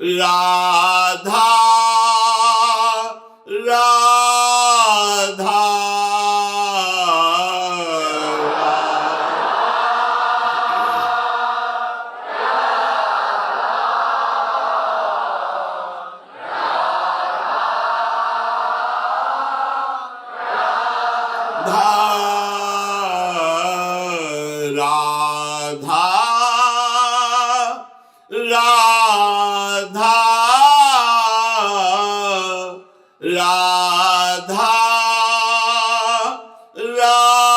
राधा राधा राधा राधा राधा राधा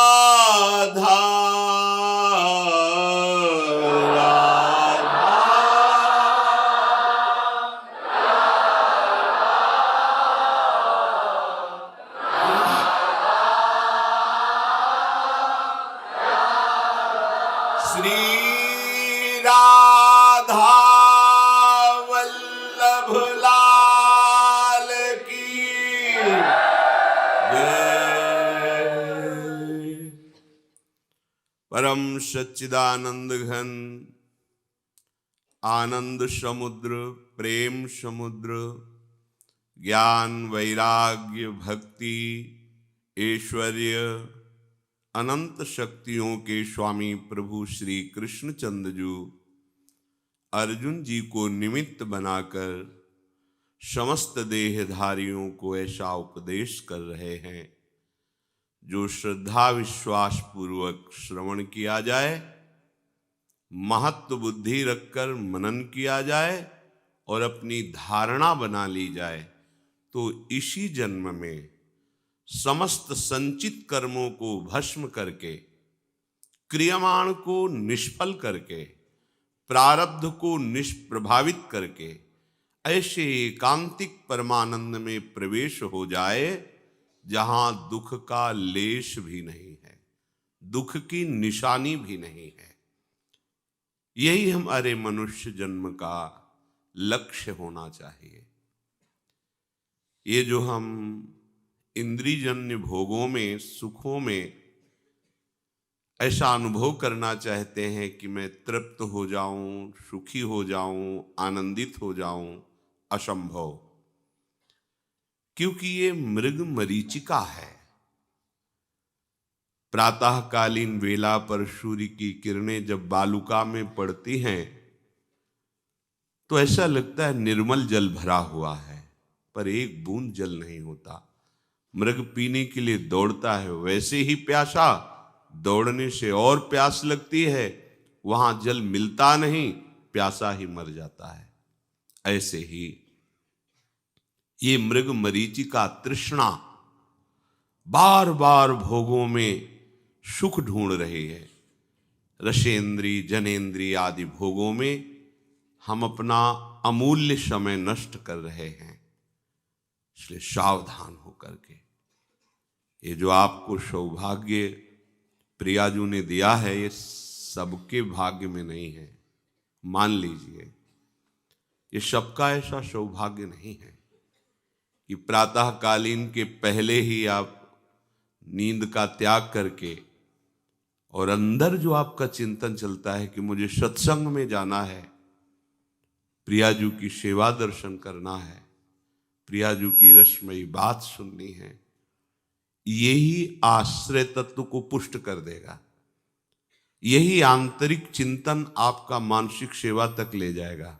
श्री राधा वल्लभ लाल की जय। परम सच्चिदानंद घन आनंद समुद्र, प्रेम समुद्र, ज्ञान वैराग्य भक्ति ऐश्वर्य अनंत शक्तियों के स्वामी प्रभु श्री कृष्णचंद्र जी अर्जुन जी को निमित्त बनाकर समस्त देहधारियों को ऐसा उपदेश कर रहे हैं जो श्रद्धा विश्वास पूर्वक श्रवण किया जाए, महत्व बुद्धि रखकर मनन किया जाए और अपनी धारणा बना ली जाए तो इसी जन्म में समस्त संचित कर्मों को भस्म करके, क्रियमाण को निष्फल करके, प्रारब्ध को निष्प्रभावित करके ऐसे एकांतिक परमानंद में प्रवेश हो जाए जहां दुख का लेश भी नहीं है, दुख की निशानी भी नहीं है। यही हमारे मनुष्य जन्म का लक्ष्य होना चाहिए। ये जो हम इंद्रियजन्य भोगों में, सुखों में ऐसा अनुभव करना चाहते हैं कि मैं तृप्त हो जाऊं, सुखी हो जाऊं, आनंदित हो जाऊं, असंभव, क्योंकि ये मृग मरीचिका है। प्रातःकालीन वेला पर सूर्य की किरणें जब बालुका में पड़ती हैं तो ऐसा लगता है निर्मल जल भरा हुआ है, पर एक बूंद जल नहीं होता। मृग पीने के लिए दौड़ता है, वैसे ही प्यासा, दौड़ने से और प्यास लगती है, वहां जल मिलता नहीं, प्यासा ही मर जाता है। ऐसे ही ये मृग मरीचिका तृष्णा बार बार भोगों में सुख ढूंढ रही है। रसेंद्री जनेन्द्रीय आदि भोगों में हम अपना अमूल्य समय नष्ट कर रहे हैं। इसलिए सावधान होकर के, ये जो आपको सौभाग्य प्रियाजू ने दिया है ये सबके भाग्य में नहीं है। मान लीजिए ये सबका ऐसा सौभाग्य नहीं है कि प्रातःकालीन के पहले ही आप नींद का त्याग करके और अंदर जो आपका चिंतन चलता है कि मुझे सत्संग में जाना है, प्रियाजू की सेवा दर्शन करना है, प्रियाजू की रसमयी बात सुननी है, यही आश्रय तत्व को पुष्ट कर देगा। यही आंतरिक चिंतन आपका मानसिक सेवा तक ले जाएगा।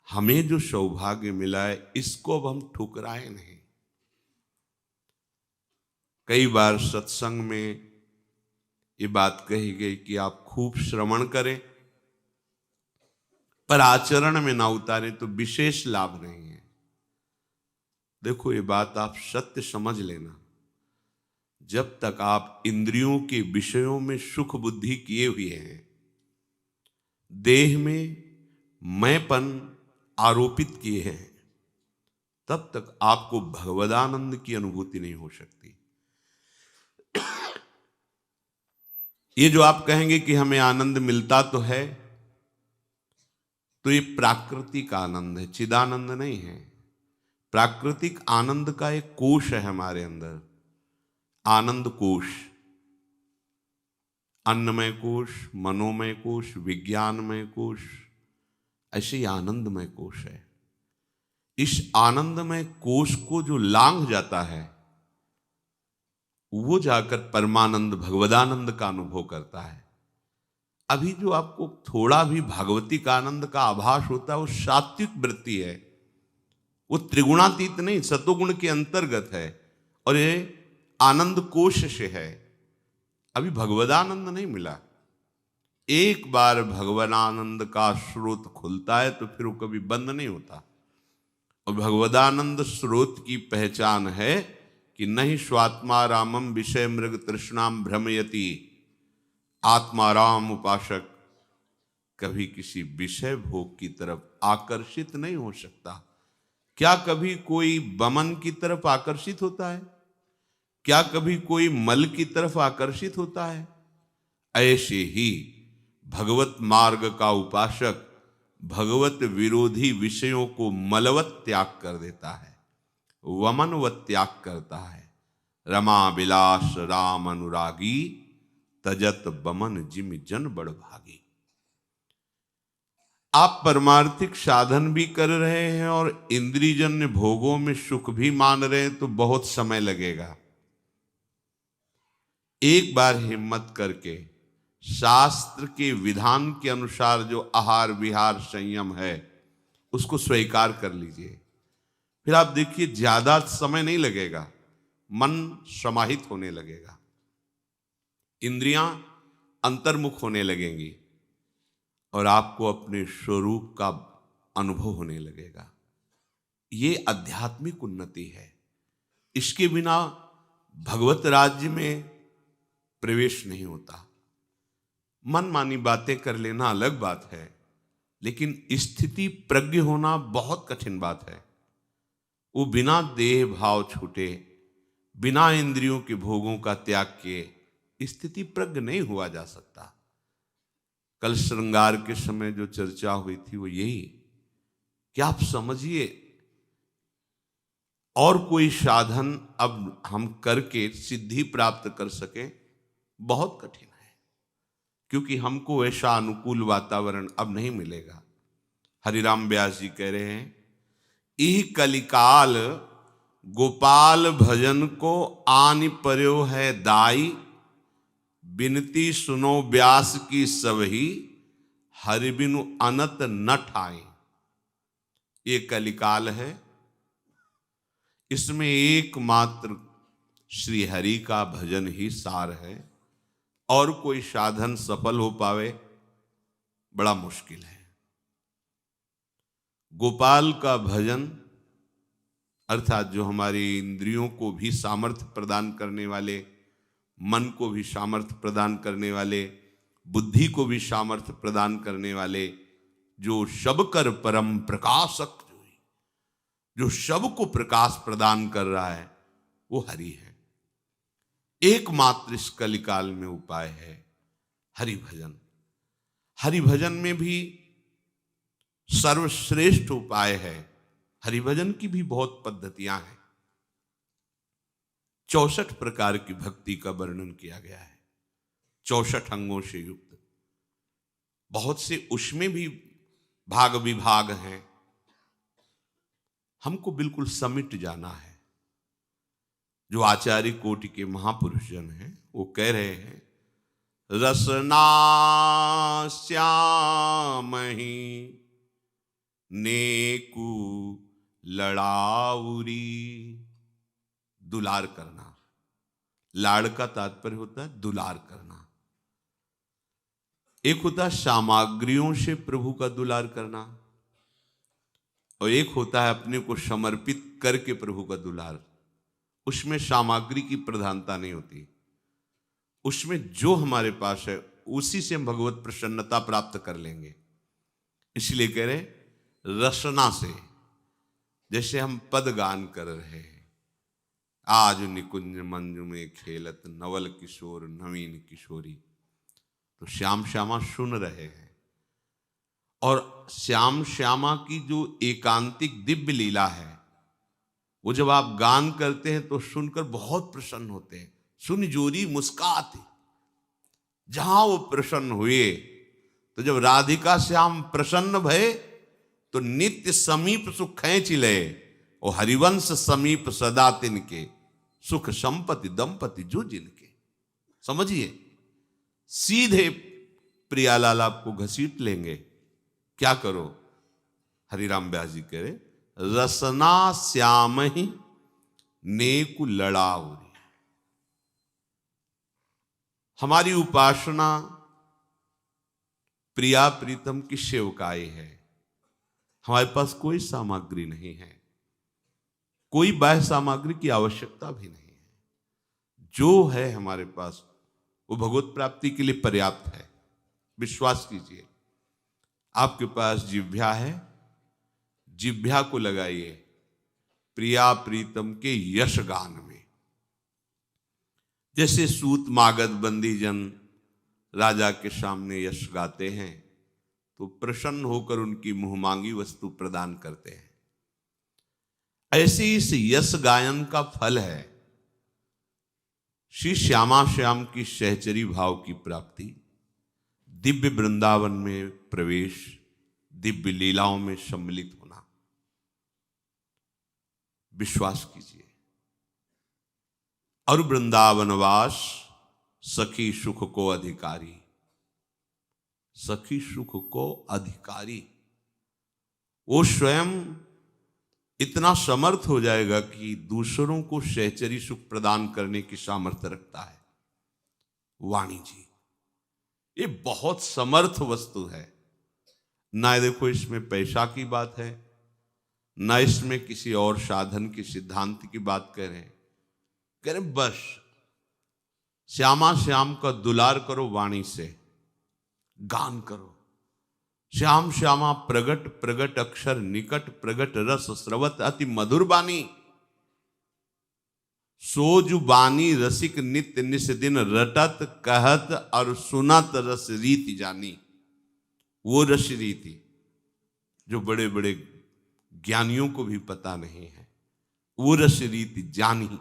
हमें जो सौभाग्य मिला है इसको अब हम ठुकराए नहीं। कई बार सत्संग में ये बात कही गई कि आप खूब श्रवण करें पर आचरण में ना उतारें तो विशेष लाभ नहीं है। देखो ये बात आप सत्य समझ लेना, जब तक आप इंद्रियों के विषयों में सुख बुद्धि किए हुए हैं, देह में मैंपन आरोपित किए हैं, तब तक आपको भगवदानंद की अनुभूति नहीं हो सकती। ये जो आप कहेंगे कि हमें आनंद मिलता तो है, तो ये प्राकृतिक आनंद है, चिदानंद नहीं है। प्राकृतिक आनंद का एक कोश है हमारे अंदर, आनंद कोश, अन्नमय कोश, मनोमय कोश, विज्ञानमय कोश, ऐसे ही आनंदमय कोश है। इस आनंदमय कोश को जो लांघ जाता है वो जाकर परमानंद भगवदानंद का अनुभव करता है। अभी जो आपको थोड़ा भी भागवतिक आनंद का आभास होता है वो सात्विक वृत्ति है, वो त्रिगुणातीत नहीं, सतोगुण के अंतर्गत है और ये आनंद कोश से है। अभी भगवदानंद नहीं मिला। एक बार भगवदानंद का स्रोत खुलता है तो फिर वो कभी बंद नहीं होता। और भगवदानंद स्रोत की पहचान है कि नहीं स्वात्मा रामम विषय मृग तृष्णाम भ्रमयति। आत्माराम उपासक कभी किसी विषय भोग की तरफ आकर्षित नहीं हो सकता। क्या कभी कोई बमन की तरफ आकर्षित होता है? क्या कभी कोई मल की तरफ आकर्षित होता है? ऐसे ही भगवत मार्ग का उपासक भगवत विरोधी विषयों को मलवत त्याग कर देता है, वमनवत त्याग करता है। रमा विलास राम अनुरागी तजत बमन जिम जन बड़ भागी। आप परमार्थिक साधन भी कर रहे हैं और इंद्रियजन्य भोगों में सुख भी मान रहे हैं तो बहुत समय लगेगा। एक बार हिम्मत करके शास्त्र के विधान के अनुसार जो आहार विहार संयम है उसको स्वीकार कर लीजिए। फिर आप देखिए ज्यादा समय नहीं लगेगा, मन समाहित होने लगेगा, इंद्रियां अंतर्मुख होने लगेंगी और आपको अपने स्वरूप का अनुभव होने लगेगा। ये आध्यात्मिक उन्नति है। इसके बिना भगवत राज्य में प्रवेश नहीं होता। मनमानी बातें कर लेना अलग बात है, लेकिन स्थिति प्रज्ञ होना बहुत कठिन बात है। वो बिना देह भाव छूटे, बिना इंद्रियों के भोगों का त्याग किए स्थिति प्रज्ञ नहीं हुआ जा सकता। कल श्रृंगार के समय जो चर्चा हुई थी वो यही कि आप समझिए और कोई साधन अब हम करके सिद्धि प्राप्त कर सके बहुत कठिन है, क्योंकि हमको ऐसा अनुकूल वातावरण अब नहीं मिलेगा। हरिराम व्यास जी कह रहे हैं, इह कलिकाल गोपाल भजन को आनि पर्यो है दाई, बिनती सुनो व्यास की सबही, हरि बिनु अनत न ठाई। ये कलिकाल है, इसमें एकमात्र श्री हरि का भजन ही सार है और कोई साधन सफल हो पावे बड़ा मुश्किल है। गोपाल का भजन अर्थात जो हमारी इंद्रियों को भी सामर्थ्य प्रदान करने वाले, मन को भी सामर्थ्य प्रदान करने वाले, बुद्धि को भी सामर्थ्य प्रदान करने वाले, जो सब कर परम प्रकाशक, जो सब को प्रकाश प्रदान कर रहा है वो हरि है। एकमात्र इस कलिकाल में उपाय है हरि भजन। हरि भजन में भी सर्वश्रेष्ठ उपाय है। हरि भजन की भी बहुत पद्धतियां हैं। 64 प्रकार की भक्ति का वर्णन किया गया है, 64 अंगों से युक्त। बहुत से उसमें भी भाग विभाग हैं। हमको बिल्कुल समिट जाना है। जो आचार्य कोटि के महापुरुष जन हैं वो कह रहे हैं, रसना श्यामहि नेकु लड़ाउरी। दुलार करना, लाड़ का तात्पर्य होता है दुलार करना। एक होता है सामग्रियों से प्रभु का दुलार करना और एक होता है अपने को समर्पित करके प्रभु का दुलार। उसमें सामग्री की प्रधानता नहीं होती, उसमें जो हमारे पास है उसी से हम भगवत प्रसन्नता प्राप्त कर लेंगे। इसलिए कह रहे रसना से, जैसे हम पद गान कर रहे हैं, आज निकुंज मंजू में खेलत नवल किशोर नवीन किशोरी, तो श्याम श्यामा सुन रहे हैं। और श्याम श्यामा की जो एकांतिक दिव्य लीला है वो जब आप गान करते हैं तो सुनकर बहुत प्रसन्न होते हैं। सुन जोरी मुस्काते, जहां वो प्रसन्न हुए, तो जब राधिका श्याम प्रसन्न भये तो नित्य समीप सुख खैंच ले, और हरिवंश समीप सदा तिनके, सुख संपत्ति दंपति जो जिनके। समझिए, सीधे प्रियालाल आपको घसीट लेंगे। क्या करो? हरिराम व्यास जी कह रहे, रसना श्याम ही नेकु लड़ाउरी। हमारी उपासना प्रिया प्रीतम की सेवकाई है। हमारे पास कोई सामग्री नहीं है, कोई बाह्य सामग्री की आवश्यकता भी नहीं है। जो है हमारे पास वो भगवत प्राप्ति के लिए पर्याप्त है। विश्वास कीजिए, आपके पास जिह्वा है, जिह्वा को लगाइए प्रिया प्रीतम के यश गान में। जैसे सूत मागध बंदी जन राजा के सामने यश गाते हैं तो प्रसन्न होकर उनकी मुंह मांगी वस्तु प्रदान करते हैं, ऐसे इस यश गायन का फल है श्री श्यामा श्याम की सहचरी भाव की प्राप्ति, दिव्य वृंदावन में प्रवेश, दिव्य लीलाओं में सम्मिलित होना। विश्वास कीजिए। और वृंदावनवास सखी सुख को अधिकारी, सखी सुख को अधिकारी। वो स्वयं इतना समर्थ हो जाएगा कि दूसरों को सहचरी सुख प्रदान करने की सामर्थ्य रखता है। वाणी जी ये बहुत समर्थ वस्तु है। ना देखो इसमें पैसा की बात है, ना इसमें किसी और साधन की सिद्धांत की बात कह रहे बस श्यामा श्याम का दुलार करो, वाणी से गान करो। श्याम श्यामा प्रगट प्रगट अक्षर निकट, प्रगट रस स्रवत अति मधुर बानी। सोजु बानी रसिक नित्य निस दिन रटत कहत और सुनत रस रीति जानी। वो रस रीति जो बड़े बड़े ज्ञानियों को भी पता नहीं है, वो रस रीति जानी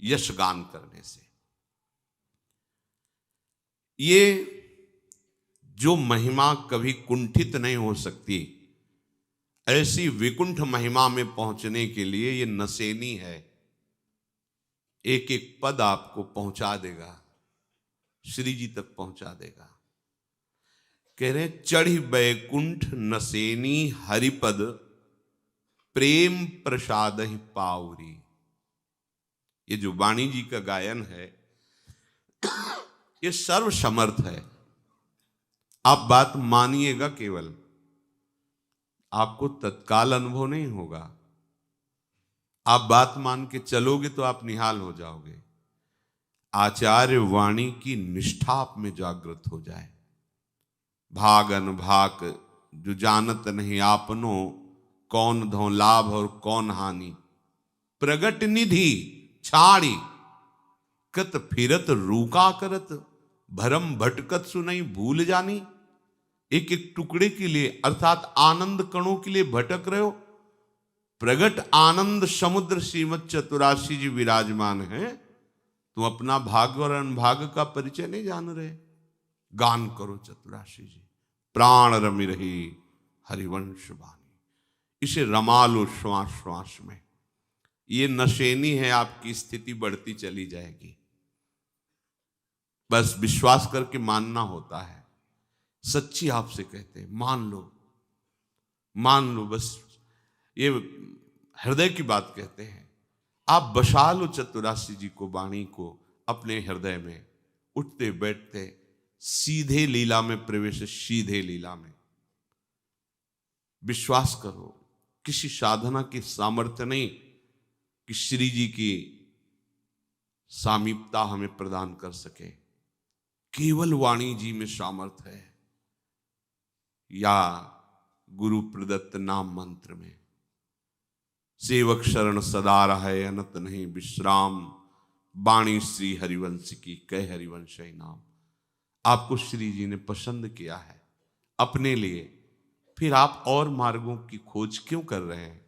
यश गान करने से। ये जो महिमा कभी कुंठित नहीं हो सकती, ऐसी विकुंठ महिमा में पहुंचने के लिए ये नसेनी है। एक एक पद आपको पहुंचा देगा, श्री जी तक पहुंचा देगा। कह रहे चढ़ी बैकुंठ नसेनी हरिपद, प्रेम प्रसाद ही पाउरी। ये जो वाणी जी का गायन है ये सर्व समर्थ है। आप बात मानिएगा, केवल आपको तत्काल अनुभव नहीं होगा। आप बात मान के चलोगे तो आप निहाल हो जाओगे। आचार्य वाणी की निष्ठा आप में जागृत हो जाए। भागन भाक जो जानत नहीं आपनो, कौन धो लाभ और कौन हानि। प्रगट निधि छाड़ी कत फिरत रूका करत, भरम भटकत सुनई भूल जानी। एक एक टुकड़े के लिए अर्थात आनंद कणों के लिए भटक रहे हो। प्रगट आनंद समुद्र श्रीमद चतुराशी जी विराजमान है, तुम अपना भाग्य और अनभाग्य का परिचय नहीं जान रहे। गान करो चतुराशी जी, प्राण रमि रही हरिवंश वाणी। इसे रमा लो श्वास श्वास में। ये नशेनी है, आपकी स्थिति बढ़ती चली जाएगी। बस विश्वास करके मानना होता है। सच्ची आपसे कहते हैं, मान लो मान लो। बस ये हृदय की बात कहते हैं। आप बसा लो चतुराशी जी को, वाणी को अपने हृदय में। उठते बैठते सीधे लीला में प्रवेश, सीधे लीला में। विश्वास करो, किसी साधना की सामर्थ्य नहीं कि श्री जी की सामीप्यता हमें प्रदान कर सके। केवल वाणी जी में सामर्थ्य है, या गुरु प्रदत्त नाम मंत्र में। सेवक शरण सदा रहे अनत नहीं विश्राम, वाणी श्री हरिवंश की कह हरिवंश नाम। आपको श्री जी ने पसंद किया है अपने लिए, फिर आप और मार्गों की खोज क्यों कर रहे हैं?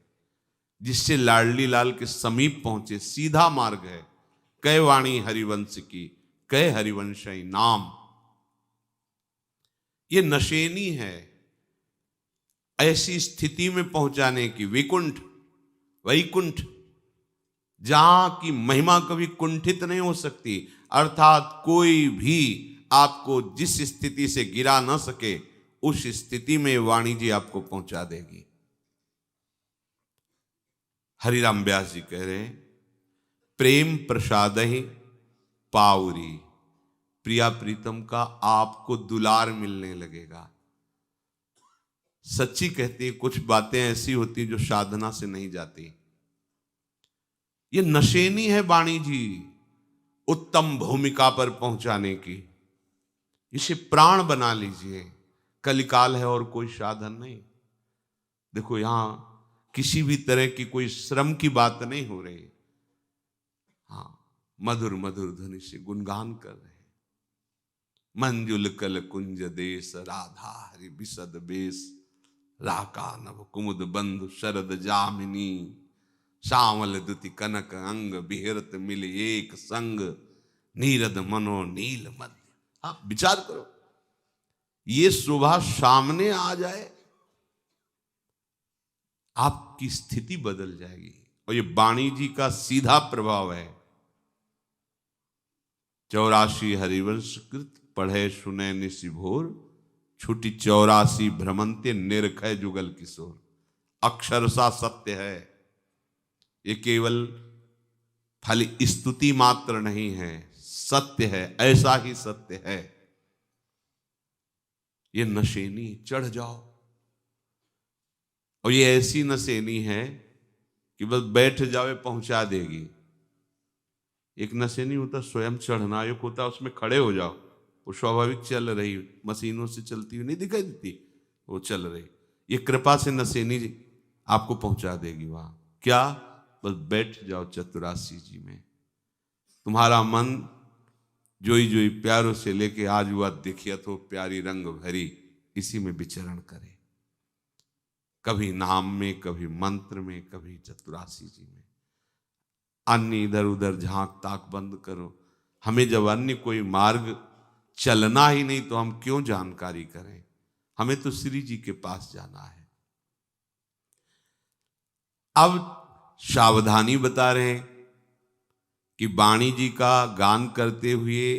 जिससे लाडली लाल के समीप पहुंचे, सीधा मार्ग है। कह वाणी हरिवंश की कह हरिवंश नाम। ये नशेनी है। ऐसी स्थिति में पहुंचाने की, विकुंठ वैकुंठ, जहां की महिमा कभी कुंठित नहीं हो सकती, अर्थात कोई भी आपको जिस स्थिति से गिरा ना सके, उस स्थिति में वाणी जी आपको पहुंचा देगी। हरिराम व्यास जी कह रहे हैं, प्रेम प्रसाद ही पाउरी, प्रिया प्रीतम का आपको दुलार मिलने लगेगा। सच्ची कहती है, कुछ बातें ऐसी होती जो साधना से नहीं जाती। ये नशेनी है वाणी जी उत्तम भूमिका पर पहुंचाने की। इसे प्राण बना लीजिए, कलिकाल है और कोई साधन नहीं। देखो यहां किसी भी तरह की कोई श्रम की बात नहीं हो रही। हाँ, मधुर मधुर ध्वनि से गुणगान कर रहे हैं। मंजुल कल कुंज देश, राधा हरि बिसद बेस, राका नभ कुमुद बंधु शरद जामिनी, श्यामल दुति कनक अंग, बिहरत मिल एक संग, नीरद मनो नील मध्य। आप विचार करो, ये शोभा सामने आ जाए, आपकी स्थिति बदल जाएगी। और ये वाणी जी का सीधा प्रभाव है। 84 हरिवंश कृत, पढ़े सुने निशिभोर, छुटी 84 भ्रमंते, निरखय जुगल किशोर। अक्षरशा सत्य है, ये केवल खाली स्तुति मात्र नहीं है, सत्य है, ऐसा ही सत्य है। ये नशेनी चढ़ जाओ, और ये ऐसी नशेनी है कि बस बैठ जावे पहुंचा देगी। एक नशेनी होता स्वयं चढ़ना, एक होता उसमें खड़े हो जाओ, वो स्वाभाविक चल रही, मशीनों से चलती हुई नहीं दिखाई देती, वो चल रही। ये कृपा से नशेनी आपको पहुंचा देगी वहां। क्या? बस बैठ जाओ चतुरासी जी में। तुम्हारा मन जोई जोई प्यारों से लेके आज हुआ देखिए तो प्यारी रंग भरी, इसी में विचरण करे। कभी नाम में, कभी मंत्र में, कभी चतुरासी जी में। अन्य इधर उधर झांक ताक बंद करो। हमें जब अन्य कोई मार्ग चलना ही नहीं तो हम क्यों जानकारी करें? हमें तो श्री जी के पास जाना है। अब सावधानी बता रहे हैं कि वाणी जी का गान करते हुए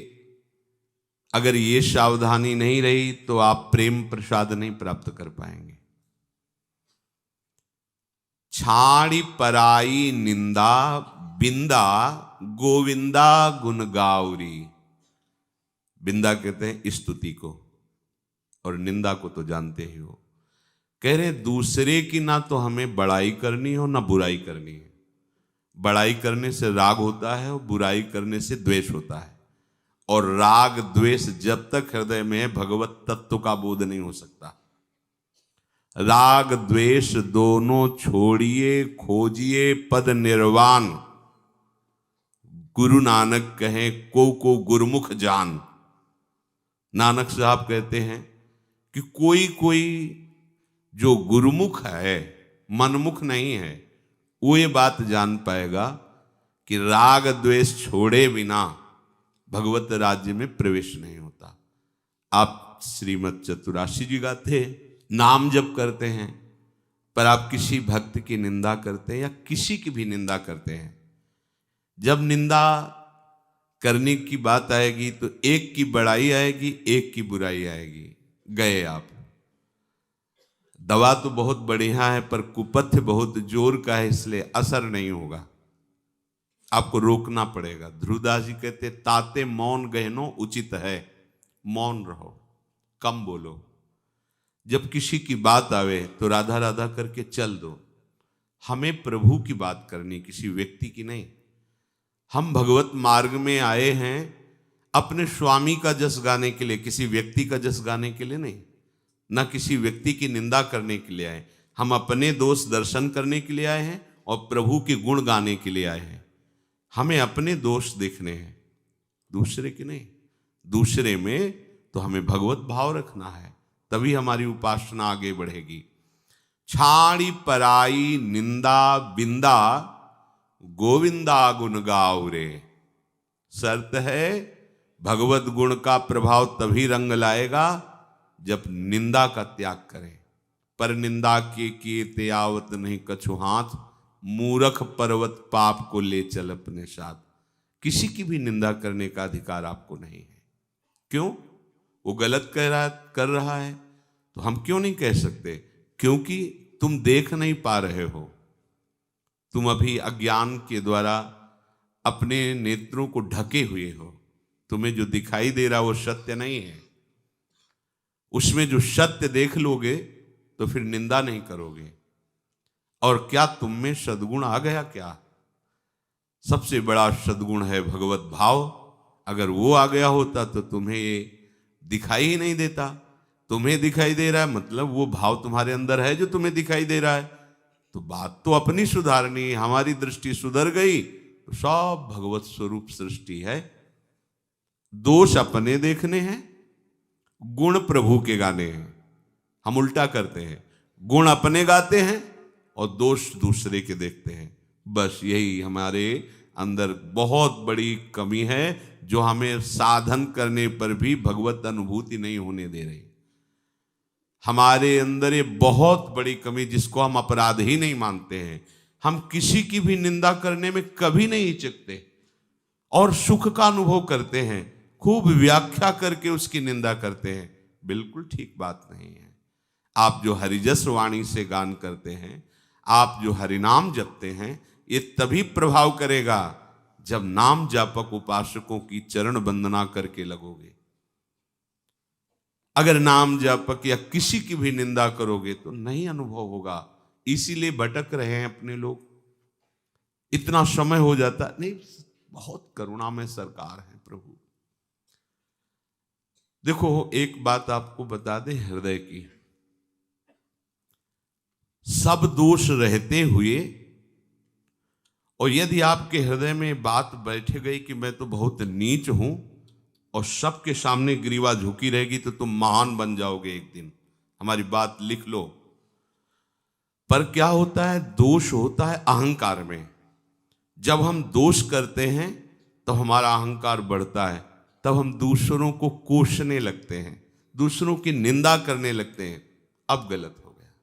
अगर ये सावधानी नहीं रही तो आप प्रेम प्रसाद नहीं प्राप्त कर पाएंगे। छाड़ी पराई निंदा, बिंदा गोविंदा गुण गाउरी। बिंदा कहते हैं स्तुति को, और निंदा को तो जानते ही हो। कह रहे दूसरे की ना तो हमें बड़ाई करनी हो ना बुराई करनी है। बड़ाई करने से राग होता है और बुराई करने से द्वेष होता है। और राग द्वेष जब तक हृदय में है, भगवत तत्व का बोध नहीं हो सकता। राग द्वेष दोनों छोड़िए, खोजिए पद निर्वाण। गुरु नानक कहें को गुरुमुख जान। नानक साहब कहते हैं कि कोई कोई जो गुरुमुख है, मनमुख नहीं है, वो ये बात जान पाएगा कि राग द्वेष छोड़े बिना भगवत राज्य में प्रवेश नहीं होता। आप श्रीमद चतुराशी जी गाते हैं, नाम जप करते हैं, पर आप किसी भक्त की निंदा करते हैं या किसी की भी निंदा करते हैं। जब निंदा करने की बात आएगी तो एक की बड़ाई आएगी, एक की बुराई आएगी। गए आप। दवा तो बहुत बढ़िया है पर कुपथ्य बहुत जोर का है, इसलिए असर नहीं होगा, आपको रोकना पड़ेगा। ध्रुवदास जी कहते ताते मौन गहनो उचित है, मौन रहो, कम बोलो। जब किसी की बात आवे तो राधा राधा करके चल दो। हमें प्रभु की बात करनी, किसी व्यक्ति की नहीं। हम भगवत मार्ग में आए हैं अपने स्वामी का जस गाने के लिए, किसी व्यक्ति का जस गाने के लिए नहीं, ना किसी व्यक्ति की निंदा करने के लिए आए। हम अपने दोष दर्शन करने के लिए आए हैं और प्रभु के गुण गाने के लिए आए हैं। हमें अपने दोष देखने हैं, दूसरे के नहीं। दूसरे में तो हमें भगवत भाव रखना है, तभी हमारी उपासना आगे बढ़ेगी। छाड़ी पराई निंदा बिंदा गोविंदा गुण गाओ रे। शर्त है भगवत गुण का प्रभाव तभी रंग लाएगा जब निंदा का त्याग करें। पर निंदा के किए ते आवत नहीं कछु हाथ, मूरख पर्वत पाप को ले चल अपने साथ। किसी की भी निंदा करने का अधिकार आपको नहीं है। क्यों? वो गलत कर रहा है तो हम क्यों नहीं कह सकते? क्योंकि तुम देख नहीं पा रहे हो, तुम अभी अज्ञान के द्वारा अपने नेत्रों को ढके हुए हो। तुम्हें जो दिखाई दे रहा वो सत्य नहीं है। उसमें जो सत्य देख लोगे तो फिर निंदा नहीं करोगे। और क्या तुम में सद्गुण आ गया? क्या सबसे बड़ा सद्गुण है भगवत भाव। अगर वो आ गया होता तो तुम्हें ये दिखाई ही नहीं देता। तुम्हें दिखाई दे रहा है मतलब वो भाव तुम्हारे अंदर है जो तुम्हें दिखाई दे रहा है। तो बात तो अपनी सुधारनी। हमारी दृष्टि सुधर गई तो सब भगवत स्वरूप सृष्टि है। दोष अपने देखने हैं, गुण प्रभु के गाने हैं। हम उल्टा करते हैं, गुण अपने गाते हैं और दोष दूसरे के देखते हैं। बस यही हमारे अंदर बहुत बड़ी कमी है, जो हमें साधन करने पर भी भगवत अनुभूति नहीं होने दे रही। हमारे अंदर ये बहुत बड़ी कमी, जिसको हम अपराध ही नहीं मानते हैं। हम किसी की भी निंदा करने में कभी नहीं हिचकते और सुख का अनुभव करते हैं। खूब व्याख्या करके उसकी निंदा करते हैं। बिल्कुल ठीक बात नहीं है। आप जो हरिजस वाणी से गान करते हैं, आप जो हरिनाम जपते हैं, ये तभी प्रभाव करेगा जब नाम जापक उपासकों की चरण वंदना करके लगोगे। अगर नाम जापक या किसी की भी निंदा करोगे तो नहीं अनुभव होगा। इसीलिए भटक रहे हैं अपने लोग। इतना समय हो जाता नहीं। बहुत करुणा में सरकार है प्रभु। देखो एक बात आपको बता दें हृदय की। सब दोष रहते हुए और यदि आपके हृदय में बात बैठ गई कि मैं तो बहुत नीच हूं और सबके सामने ग्रीवा झुकी रहेगी तो तुम महान बन जाओगे एक दिन। हमारी बात लिख लो। पर क्या होता है? दोष होता है अहंकार में। जब हम दोष करते हैं तो हमारा अहंकार बढ़ता है। तब हम दूसरों को कोसने लगते हैं, दूसरों की निंदा करने लगते हैं। अब गलत हो गया।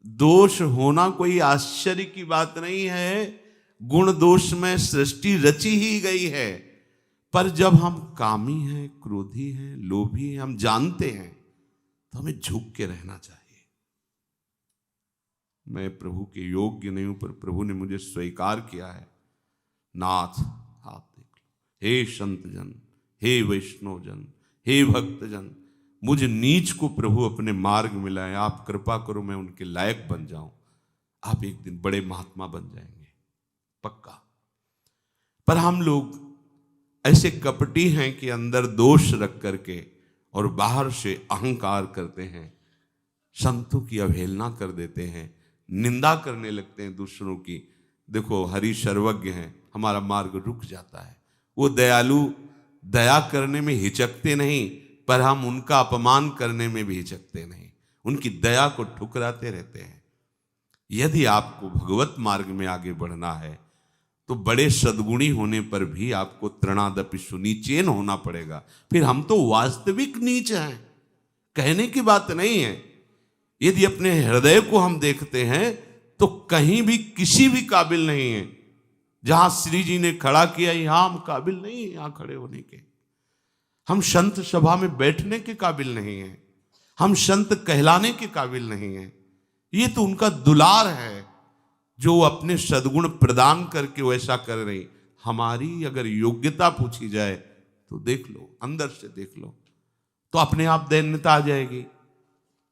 दोष होना कोई आश्चर्य की बात नहीं है। गुण दोष में सृष्टि रची ही गई है। पर जब हम कामी हैं, क्रोधी हैं, लोभी हैं, हम जानते हैं, तो हमें झुक के रहना चाहिए। मैं प्रभु के योग्य नहीं हूं, पर प्रभु ने मुझे स्वीकार किया है। नाथ आप देख लो। हे संत जन, हे वैष्णव जन, हे भक्त जन, मुझ नीच को प्रभु अपने मार्ग में लाए। आप कृपा करो मैं उनके लायक बन जाऊं। आप एक दिन बड़े महात्मा बन जाएंगे, पक्का। पर हम लोग ऐसे कपटी हैं कि अंदर दोष रख करके और बाहर से अहंकार करते हैं। संतों की अवहेलना कर देते हैं, निंदा करने लगते हैं दूसरों की। देखो हरि सर्वज्ञ हैं, हमारा मार्ग रुक जाता है। वो दयालु दया करने में हिचकते नहीं, पर हम उनका अपमान करने में भी हिचकते नहीं। उनकी दया को ठुकराते रहते हैं। यदि आपको भगवत मार्ग में आगे बढ़ना है तो बड़े सद्गुणी होने पर भी आपको तृणादपि सुनीचेन होना पड़ेगा। फिर हम तो वास्तविक नीच हैं, कहने की बात नहीं है। यदि अपने हृदय को हम देखते हैं तो कहीं भी किसी भी काबिल नहीं है। जहां श्री जी ने खड़ा किया, यहां हम काबिल नहीं है यहां खड़े होने के। हम संत सभा में बैठने के काबिल नहीं है। हम संत कहलाने के काबिल नहीं है। ये तो उनका दुलार है जो अपने सद्गुण प्रदान करके वैसा कर रही। हमारी अगर योग्यता पूछी जाए तो देख लो, अंदर से देख लो, तो अपने आप दैन्यता आ जाएगी।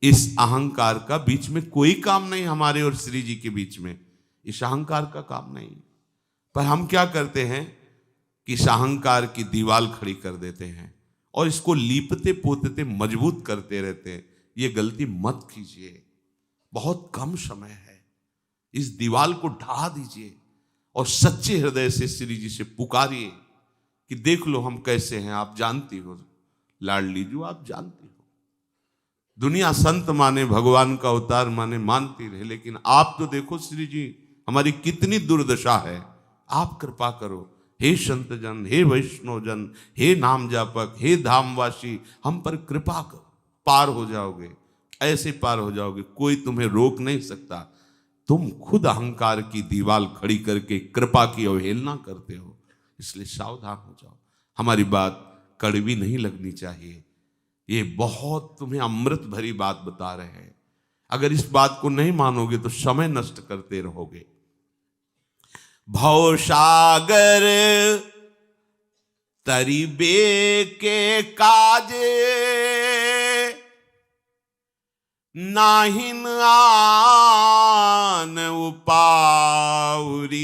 इस अहंकार का बीच में कोई काम नहीं, हमारे और श्री जी के बीच में इस अहंकार का काम नहीं। पर हम क्या करते हैं कि इस अहंकार की दीवार खड़ी कर देते हैं और इसको लीपते पोतते मजबूत करते रहते हैं। ये गलती मत कीजिए। बहुत कम समय है, इस दीवार को ढा दीजिए और सच्चे हृदय से श्री जी से पुकारिए कि देख लो हम कैसे हैं। आप जानती हो लाडली जी, आप जानती हो। दुनिया संत माने, भगवान का अवतार माने, मानती रहे, लेकिन आप तो देखो श्री जी हमारी कितनी दुर्दशा है। आप कृपा करो हे संत जन, हे वैष्णव जन, हे नाम जापक, हे धामवासी, हम पर कृपा करो, पार हो जाओगे। ऐसे पार हो जाओगे, कोई तुम्हें रोक नहीं सकता। तुम खुद अहंकार की दीवार खड़ी करके कृपा की अवहेलना करते हो, इसलिए सावधान हो जाओ। हमारी बात कड़वी नहीं लगनी चाहिए, ये बहुत तुम्हें अमृत भरी बात बता रहे हैं। अगर इस बात को नहीं मानोगे तो समय नष्ट करते रहोगे। भव सागर तरीबे के काजे, नाहिन आन उपाउरी,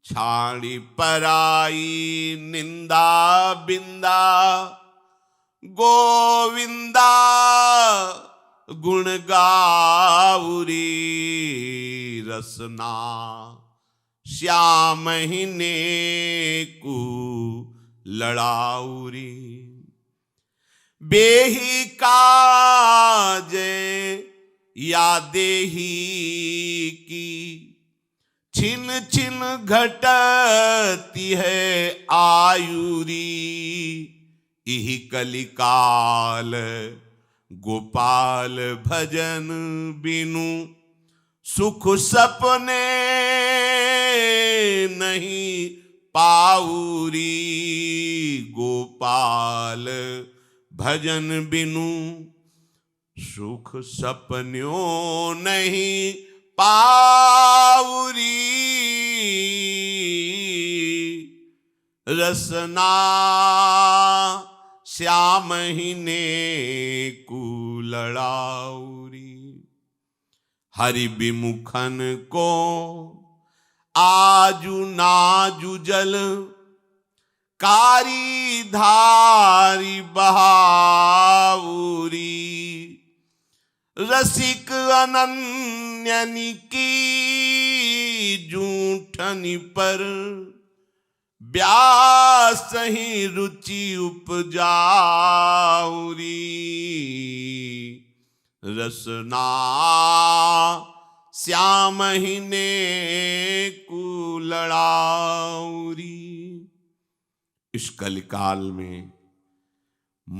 छाड़ी पराई निंदा बिंदा, गोविंदा गुण गाउरी, रसना श्याम ही नेकु लड़ाउरी, बेही काजे यादे ही की, छिन छिन घटती है आयुरी, इहि कलिकाल गोपाल भजन बिनु, सुख सपने नहीं पाउरी, गोपाल भजन बिनु सुख सपन्यों नहीं पाउरी, रसना श्याम ही नेकु लड़ाउरी, हरि विमुखन को आजु नाजु जल, कारी धारी बहाउरी, रसिक अनन्यनि की जूठनी पर, व्यास ही रुचि उपजाउरी, रसना श्याम ही नेकु लड़ाउरी। इस कलिकाल में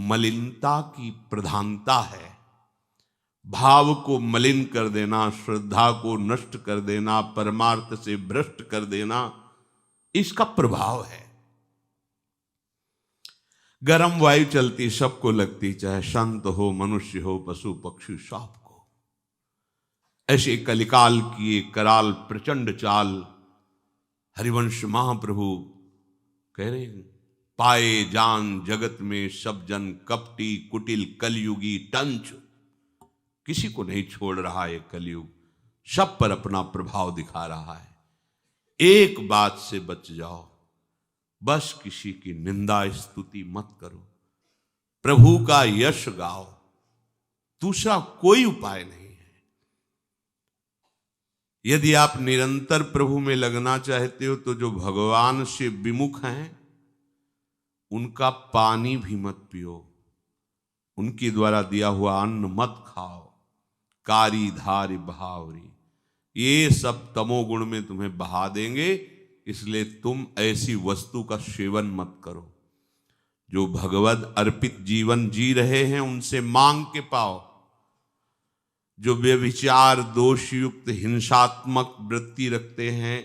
मलिनता की प्रधानता है। भाव को मलिन कर देना, श्रद्धा को नष्ट कर देना, परमार्थ से भ्रष्ट कर देना, इसका प्रभाव है। गर्म वायु चलती सबको लगती, चाहे संत हो, मनुष्य हो, पशु पक्षी, सबको। ऐसे कलिकाल की एक कराल प्रचंड चाल हरिवंश महाप्रभु कह रहे हैं, पाए जान जगत में सब जन कपटी, कुटिल कलयुगी टंच। किसी को नहीं छोड़ रहा है कलयुग, सब पर अपना प्रभाव दिखा रहा है। एक बात से बच जाओ, बस किसी की निंदा स्तुति मत करो, प्रभु का यश गाओ, दूसरा कोई उपाय नहीं है। यदि आप निरंतर प्रभु में लगना चाहते हो तो जो भगवान से विमुख हैं उनका पानी भी मत पियो, उनके द्वारा दिया हुआ अन्न मत खाओ, कारी धारी बहावरी, ये सब तमोगुण में तुम्हें बहा देंगे। इसलिए तुम ऐसी वस्तु का सेवन मत करो। जो भगवद अर्पित जीवन जी रहे हैं उनसे मांग के पाओ। जो व्यभिचार दोषयुक्त हिंसात्मक वृत्ति रखते हैं,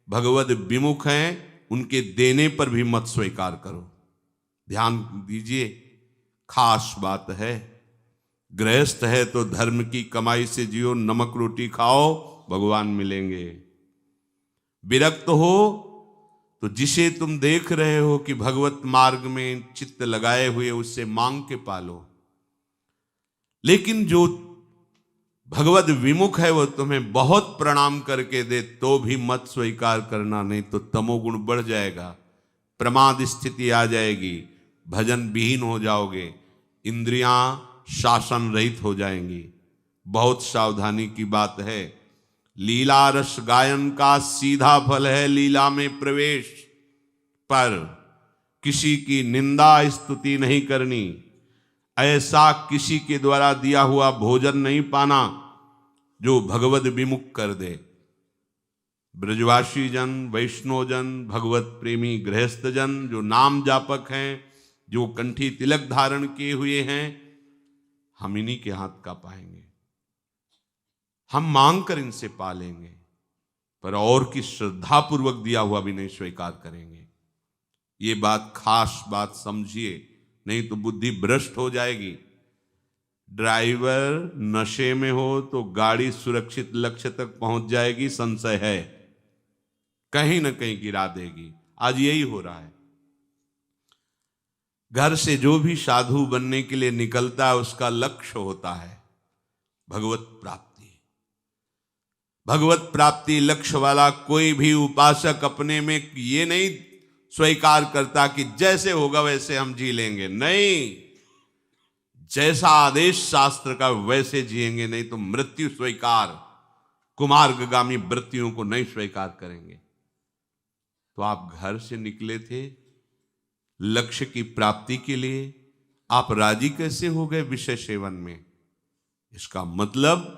भगवद विमुख हैं, उनके देने पर भी मत स्वीकार करो। ध्यान दीजिए, खास बात है। गृहस्थ है तो धर्म की कमाई से जियो, नमक रोटी खाओ, भगवान मिलेंगे। विरक्त हो तो जिसे तुम देख रहे हो कि भगवत मार्ग में चित्त लगाए हुए, उससे मांग के पालो। लेकिन जो भगवत विमुख है वो तुम्हें बहुत प्रणाम करके दे तो भी मत स्वीकार करना, नहीं तो तमोगुण बढ़ जाएगा, प्रमाद स्थिति आ जाएगी, भजन विहीन हो जाओगे, इंद्रियां शासन रहित हो जाएंगी। बहुत सावधानी की बात है। लीला रस गायन का सीधा फल है लीला में प्रवेश, पर किसी की निंदा स्तुति नहीं करनी, ऐसा किसी के द्वारा दिया हुआ भोजन नहीं पाना जो भगवत विमुख कर दे। ब्रजवासी जन, वैष्णव जन, भगवत प्रेमी गृहस्थ जन, जो नाम जापक हैं, जो कंठी तिलक धारण किए हुए हैं, हम इन्हीं के हाथ का पाएंगे। हम मांग कर इनसे पालेंगे, पर और की श्रद्धा पूर्वक दिया हुआ भी नहीं स्वीकार करेंगे। ये बात खास बात समझिए, नहीं तो बुद्धि भ्रष्ट हो जाएगी। ड्राइवर नशे में हो तो गाड़ी सुरक्षित लक्ष्य तक पहुंच जाएगी, संशय है, कहीं ना कहीं गिरा देगी। आज यही हो रहा है। घर से जो भी साधु बनने के लिए निकलता है उसका लक्ष्य होता है भगवत प्राप्ति। भगवत प्राप्ति लक्ष्य वाला कोई भी उपासक अपने में ये नहीं स्वीकार करता कि जैसे होगा वैसे हम जी लेंगे। नहीं, जैसा आदेश शास्त्र का वैसे जिएंगे, नहीं तो मृत्यु स्वीकार, कुमार्गगामी वृत्तियों को नहीं स्वीकार करेंगे। तो आप घर से निकले थे लक्ष्य की प्राप्ति के लिए, आप राजी कैसे हो गए विषय सेवन में? इसका मतलब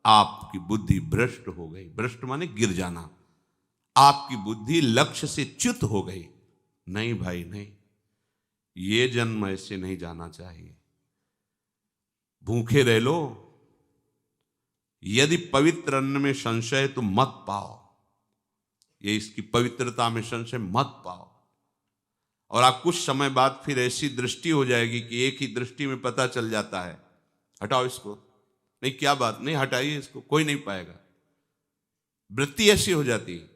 आपकी बुद्धि भ्रष्ट हो गई। भ्रष्ट माने गिर जाना। आपकी बुद्धि लक्ष्य से च्युत हो गई। नहीं भाई नहीं, ये जन्म ऐसे नहीं जाना चाहिए। भूखे रह लो, यदि पवित्र अन्न में संशय तो मत पाओ, ये इसकी पवित्रता में संशय मत पाओ। और आप कुछ समय बाद फिर ऐसी दृष्टि हो जाएगी कि एक ही दृष्टि में पता चल जाता है, हटाओ इसको, नहीं क्या बात नहीं, हटाइए इसको, कोई नहीं पाएगा। वृत्ति ऐसी हो जाती है।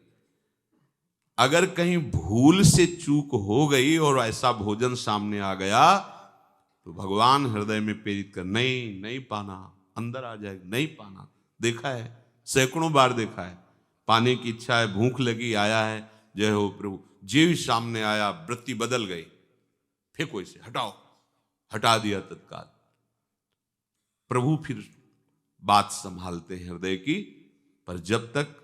अगर कहीं भूल से चूक हो गई और ऐसा भोजन सामने आ गया तो भगवान हृदय में प्रेरित कर, नहीं नहीं पाना, अंदर आ जाएगा, नहीं पाना। देखा है, सैकड़ों बार देखा है। पाने की इच्छा है, भूख लगी, आया है, जय हो प्रभु, जीव सामने आया, वृत्ति बदल गई, फेंको इसे, हटाओ, हटा दिया तत्काल। प्रभु फिर बात संभालते हैं हृदय की। पर जब तक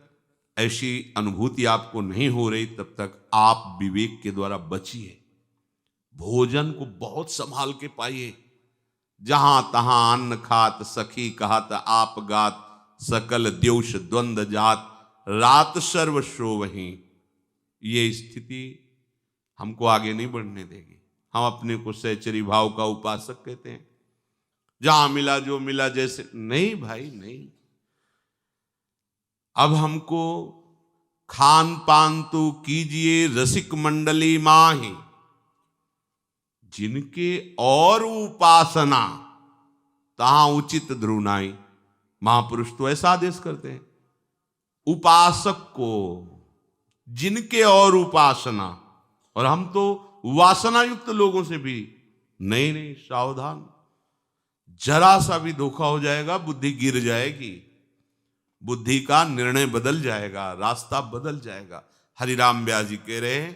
ऐसी अनुभूति आपको नहीं हो रही तब तक आप विवेक के द्वारा बचिए। भोजन को बहुत संभाल के पाइए। जहां तहां अन्न खात, सखी कहत आप गात, सकल द्योष द्वंद जात, रात सर्व सो वहीं। ये स्थिति हमको आगे नहीं बढ़ने देगी। हम अपने को सहचरी भाव का उपासक कहते हैं, जहां मिला जो मिला जैसे। नहीं भाई नहीं, अब हमको खान पान तो कीजिए रसिक मंडली माही, जिनके और उपासना तहां उचित ध्रुनाई। महापुरुष तो ऐसा आदेश करते हैं, उपासक को जिनके और उपासना। और हम तो वासना युक्त लोगों से भी नहीं नहीं, सावधान, जरा सा भी धोखा हो जाएगा, बुद्धि गिर जाएगी, बुद्धि का निर्णय बदल जाएगा, रास्ता बदल जाएगा। हरिराम व्यास जी कह रहे हैं,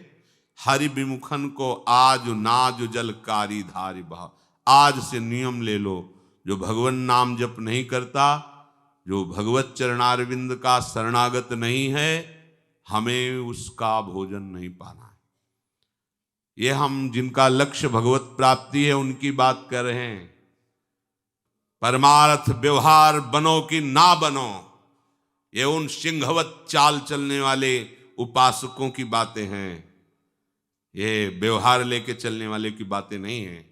हरि विमुखन को आज नाज जलकारी धारी बहा। आज से नियम ले लो, जो भगवान नाम जप नहीं करता, जो भगवत चरणारविंद का शरणागत नहीं है, हमें उसका भोजन नहीं पाना है। ये हम जिनका लक्ष्य भगवत प्राप्ति है उनकी बात कर रहे हैं। परमार्थ व्यवहार बनो कि ना बनो, ये उन सिंहवत चाल चलने वाले उपासकों की बातें हैं। ये व्यवहार लेके चलने वाले की बातें नहीं हैं।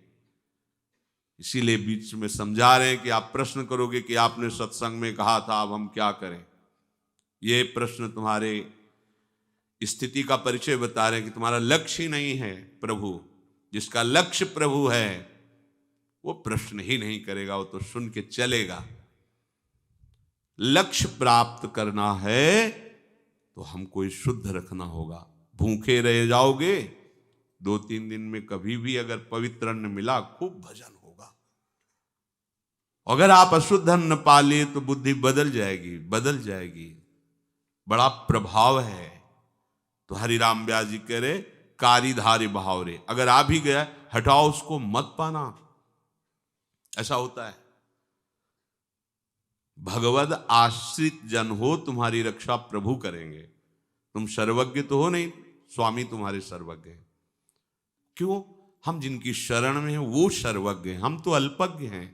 इसीलिए बीच में समझा रहे हैं कि आप प्रश्न करोगे कि आपने सत्संग में कहा था, अब हम क्या करें। ये प्रश्न तुम्हारे स्थिति का परिचय बता रहे हैं कि तुम्हारा लक्ष्य ही नहीं है प्रभु। जिसका लक्ष्य प्रभु है वो प्रश्न ही नहीं करेगा, वो तो सुन के चलेगा। लक्ष्य प्राप्त करना है तो हमको शुद्ध रखना होगा। भूखे रह जाओगे, 2-3 दिन में कभी भी अगर पवित्र अन्न मिला, खूब भजन होगा। अगर आप अशुद्ध अन्न पा लिए तो बुद्धि बदल जाएगी, बदल जाएगी, बड़ा प्रभाव है। तो हरिराम व्यास जी कह रहे, कारीधारी भाव रे, अगर आ भी गया हटाओ उसको, मत पाना। ऐसा होता है। भगवद आश्रित जन हो, तुम्हारी रक्षा प्रभु करेंगे। तुम सर्वज्ञ तो हो नहीं, स्वामी तुम्हारे सर्वज्ञ हैं। क्यों? हम जिनकी शरण में हैं वो सर्वज्ञ हैं, हम तो अल्पज्ञ हैं।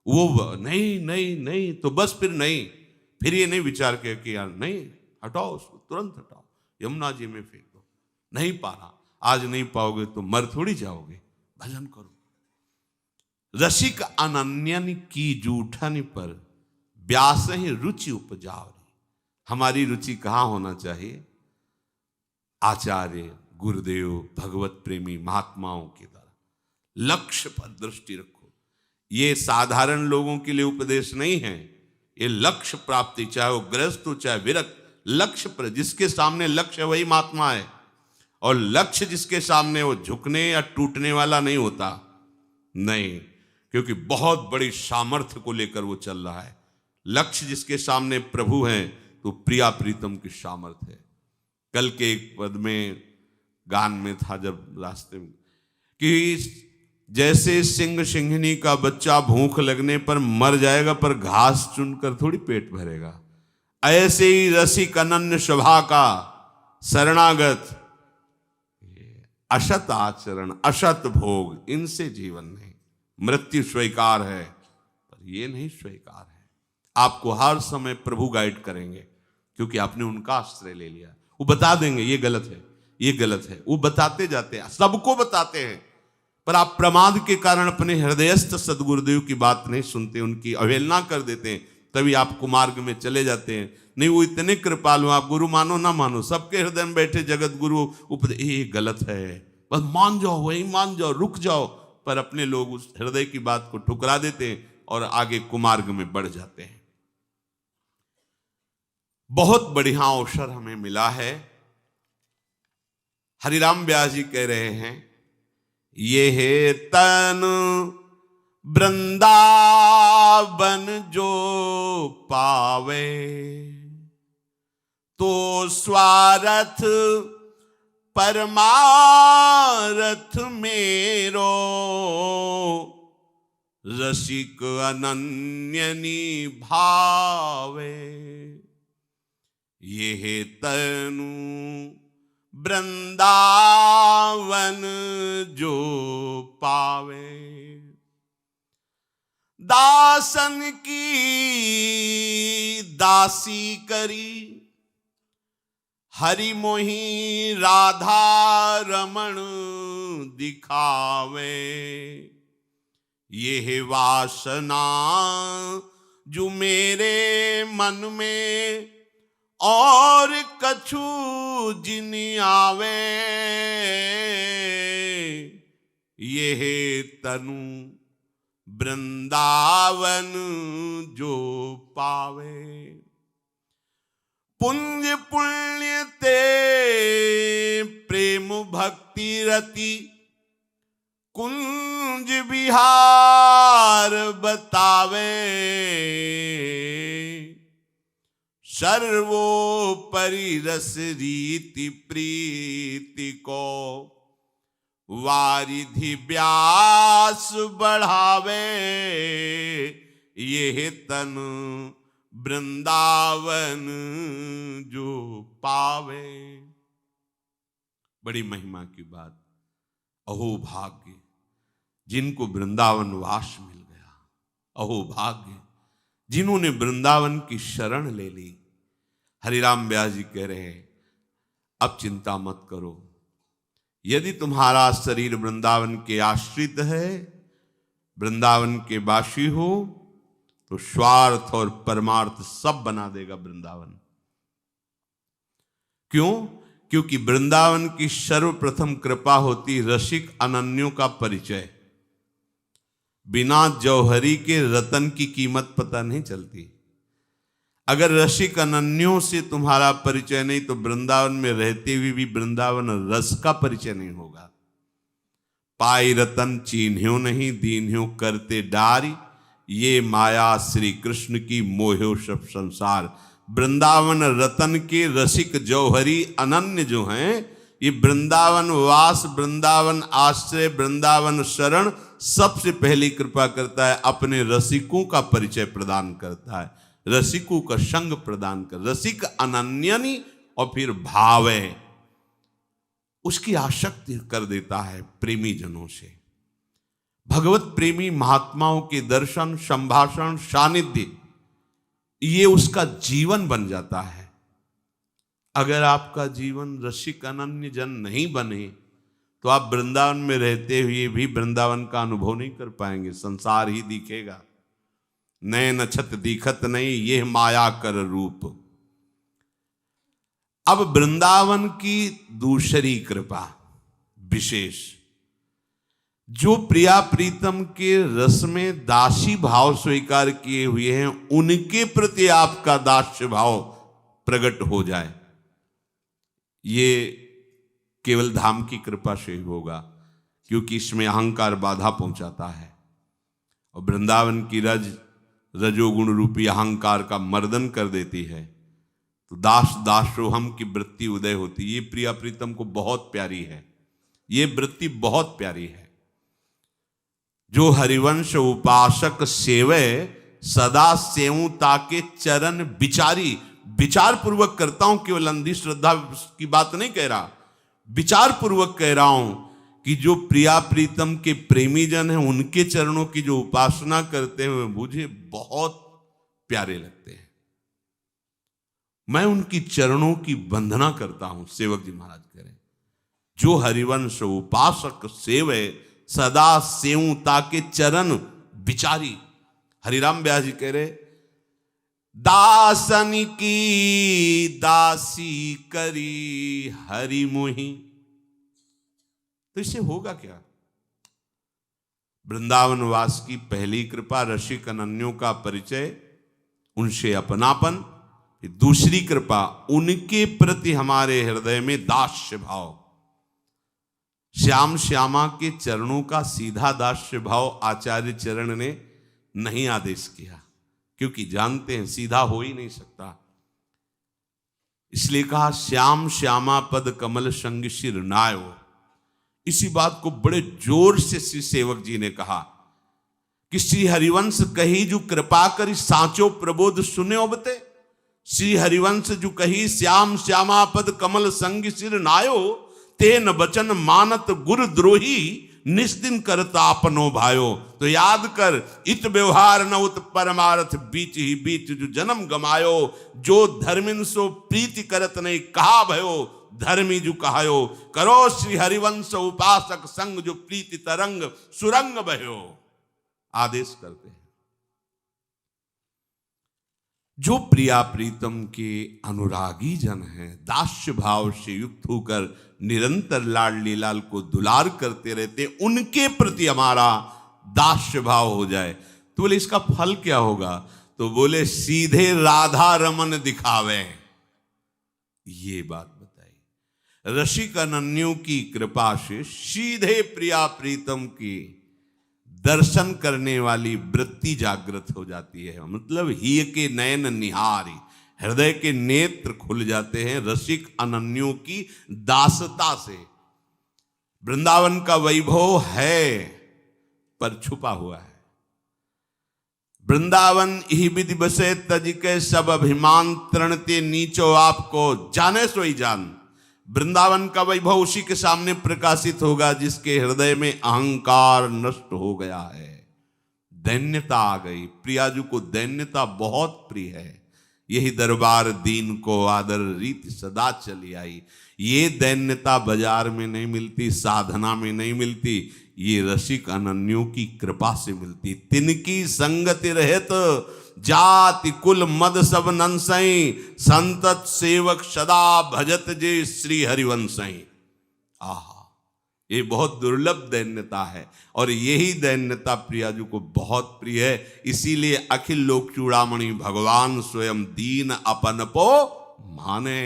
वो नहीं नहीं नहीं तो बस फिर नहीं, फिर ये नहीं विचार किया कि यार नहीं, हटाओ उसको, तुरंत हटाओ, यमुना जी में फेंक दो। नहीं पाना, आज नहीं पाओगे तो मर थोड़ी जाओगे। भजन करो, रसिक अनन्यन की जूठन पर व्यास ही रुचि उपजाव। हमारी रुचि कहाँ होना चाहिए? आचार्य, गुरुदेव, भगवत प्रेमी महात्माओं की तरह लक्ष्य पर दृष्टि रखो। ये साधारण लोगों के लिए उपदेश नहीं है, ये लक्ष्य प्राप्ति, चाहे वो गृहस्थ हो चाहे विरक्त, लक्ष्य पर, जिसके सामने लक्ष्य है वही महात्मा है। और लक्ष्य जिसके सामने, वो झुकने या टूटने वाला नहीं होता, नहीं, क्योंकि बहुत बड़ी सामर्थ्य को लेकर वो चल रहा है। लक्ष्य जिसके सामने प्रभु हैं, तो प्रिया प्रीतम की सामर्थ्य है। कल के एक पद में गान में था जब रास्ते में, कि जैसे सिंह सिंहनी का बच्चा भूख लगने पर मर जाएगा पर घास चुनकर थोड़ी पेट भरेगा, ऐसे ही रसिक अनन्य स्वभाव का शरणागत असत आचरण, असत भोग, इनसे जीवन नहीं। मृत्यु स्वीकार है पर ये नहीं स्वीकार है। आपको हर समय प्रभु गाइड करेंगे, क्योंकि आपने उनका आश्रय ले लिया। वो बता देंगे ये गलत है, ये गलत है, वो बताते जाते हैं, सबको बताते हैं, पर आप प्रमाद के कारण अपने हृदयस्थ सदगुरुदेव की बात नहीं सुनते, उनकी अवहेलना कर देते हैं, तभी आप कुमार्ग में चले जाते हैं। नहीं, वो इतने कृपालु, आप गुरु मानो ना मानो, सबके हृदय में बैठे जगत गुरु उपदेश, ये गलत है, बस मान जाओ, वही मान जाओ, रुक जाओ, पर अपने लोग उस हृदय की बात को ठुकरा देते हैं और आगे कुमार्ग में बढ़ जाते हैं। बहुत बढ़िया अवसर हमें मिला है। हरिराम व्यास जी कह रहे हैं, ये है तन वृंदावन जो पावे, तो स्वार्थ परमारथ मेरो, रसिक अनन्य निभावे। ये है तनु वृंदावन जो पावे, दासन की दासी करी, हरि मोहि राधा रमण दिखावे। ये है वासना जो मेरे मन में, और कछु जिन आवे। ये है तनु वृंदावन जो पावे। पुण्य पुण्य ते प्रेम भक्ति रति, कुंज विहार बतावे। सर्वोपरि रस रीति प्रीति को, वारिधि व्यास बढ़ावे। ये तन वृंदावन जो पावे। बड़ी महिमा की बात। अहो भाग्य जिनको वृंदावन वास मिल गया, अहो भाग्य जिन्होंने वृंदावन की शरण ले ली। हरिराम व्यास जी कह रहे हैं, अब चिंता मत करो, यदि तुम्हारा शरीर वृंदावन के आश्रित है, वृंदावन के वासी हो, तो स्वार्थ और परमार्थ सब बना देगा वृंदावन। क्यों? क्योंकि वृंदावन की सर्वप्रथम कृपा होती रसिक अनन्यों का परिचय। बिना जौहरी के रतन की कीमत पता नहीं चलती। अगर रसिक अनन्यों से तुम्हारा परिचय नहीं, तो वृंदावन में रहते हुए भी वृंदावन रस का परिचय नहीं होगा। पाई रतन चीन्ह्यो नहीं, दीन्ह्यो करते डारी, ये माया श्री कृष्ण की मोह्यो सब संसार। वृंदावन रतन के रसिक जौहरी अनन्य जो हैं, ये वृंदावन वास, वृंदावन आश्रय, वृंदावन शरण सबसे पहली कृपा करता है, अपने रसिकों का परिचय प्रदान करता है, रसिकों का संग प्रदान कर। रसिक अनन्यनी और फिर भावे, उसकी आसक्ति कर देता है प्रेमी जनों से। भगवत प्रेमी महात्माओं के दर्शन, संभाषण, सानिध्य, ये उसका जीवन बन जाता है। अगर आपका जीवन रसिक अनन्य जन नहीं बने, तो आप वृंदावन में रहते हुए भी वृंदावन का अनुभव नहीं कर पाएंगे, संसार ही दिखेगा। नैन छत दिखत नहीं, ये माया कर रूप। अब वृंदावन की दूसरी कृपा विशेष, जो प्रिया प्रीतम के रस में दासी भाव स्वीकार किए हुए हैं, उनके प्रति आपका दास्य भाव प्रकट हो जाए, ये केवल धाम की कृपा से ही होगा, क्योंकि इसमें अहंकार बाधा पहुंचाता है। और वृंदावन की रजोगुण रूपी अहंकार का मर्दन कर देती है, तो दास दासोहम की वृत्ति उदय होती है। ये प्रिया प्रीतम को बहुत प्यारी है, ये वृत्ति बहुत प्यारी है। जो हरिवंश उपासक सेवे, सदा सेऊ ताके चरण विचारी। विचार पूर्वक करता हूं, केवल अंधी श्रद्धा की बात नहीं कह रहा, विचार पूर्वक कह रहा हूं कि जो प्रिया प्रीतम के प्रेमी जन हैं, उनके चरणों की जो उपासना करते हैं मुझे बहुत प्यारे लगते हैं। मैं उनकी चरणों की वंदना करता हूं। सेवक जी महाराज कह रहे हैं, जो हरिवंश उपासक सेवे, सदा सेऊ ताके चरण विचारी। हरिराम व्यास जी कह रहे, दासन की दासी करी हरि मोहि। तो इससे होगा क्या? वृंदावन वास की पहली कृपा रसिक अनन्यों का परिचय, उनसे अपनापन। दूसरी कृपा, उनके प्रति हमारे हृदय में दास्य भाव। श्याम श्यामा के चरणों का सीधा दास्य भाव आचार्य चरण ने नहीं आदेश किया, क्योंकि जानते हैं सीधा हो ही नहीं सकता। इसलिए कहा श्याम श्यामा पद कमल संग शिर नायो। इसी बात को बड़े जोर से श्री सेवक जी ने कहा कि श्री हरिवंश कही जो कृपा करी सांचो प्रबोध सुने उबते। श्री हरिवंश जो कही श्याम श्यामा पद कमल संग सिर नायो, तेन बचन मानत गुरु द्रोही निस्दिन करता अपनो भायो। तो याद कर, इत व्यवहार न उत परमार्थ बीच ही बीच जो जन्म गमायो। जो धर्मिन सो प्रीति करत नहीं कहा भयो, धर्मी जो कहायो। करो श्री हरिवंश उपासक संग जो प्रीति तरंग सुरंग बहो। आदेश करते हैं। जो प्रिया प्रीतम के अनुरागी जन हैं, दास्य भाव से युक्त होकर निरंतर लाडली लाल को दुलार करते रहते, उनके प्रति हमारा दास्य भाव हो जाए, तो बोले इसका फल क्या होगा? तो बोले सीधे राधा रमन दिखावे। ये बात बताई। रसिक अनन्यों की कृपा से सीधे प्रिया प्रीतम की दर्शन करने वाली वृत्ति जागृत हो जाती है। मतलब ही के नयन निहारी, हृदय के नेत्र खुल जाते हैं रसिक अनन्यों की दासता से। वृंदावन का वैभव है पर छुपा हुआ है। वृंदावन ही विधि बसे तज के सब अभिमान तृणते नीचो, आपको जाने सोई जान। वृंदावन का वैभव उसी के सामने प्रकाशित होगा जिसके हृदय में अहंकार नष्ट हो गया है, दैन्यता आ गई। प्रियाजू को दैन्यता बहुत प्रिय है। यही दरबार दीन को आदर रीति सदा चली आई। ये दैन्यता बाजार में नहीं मिलती, साधना में नहीं मिलती, ये रसिक अनन्यों की कृपा से मिलती। तिनकी संगति रहत जाति कुल मद सब नंसई, संतत सेवक सदा भजत जे श्री हरिवंशई। आहा, ये बहुत दुर्लभ दैन्यता है और यही दैन्यता प्रियाजू को बहुत प्रिय है। इसीलिए अखिल लोक चूड़ामणि भगवान स्वयं दीन अपन पो माने,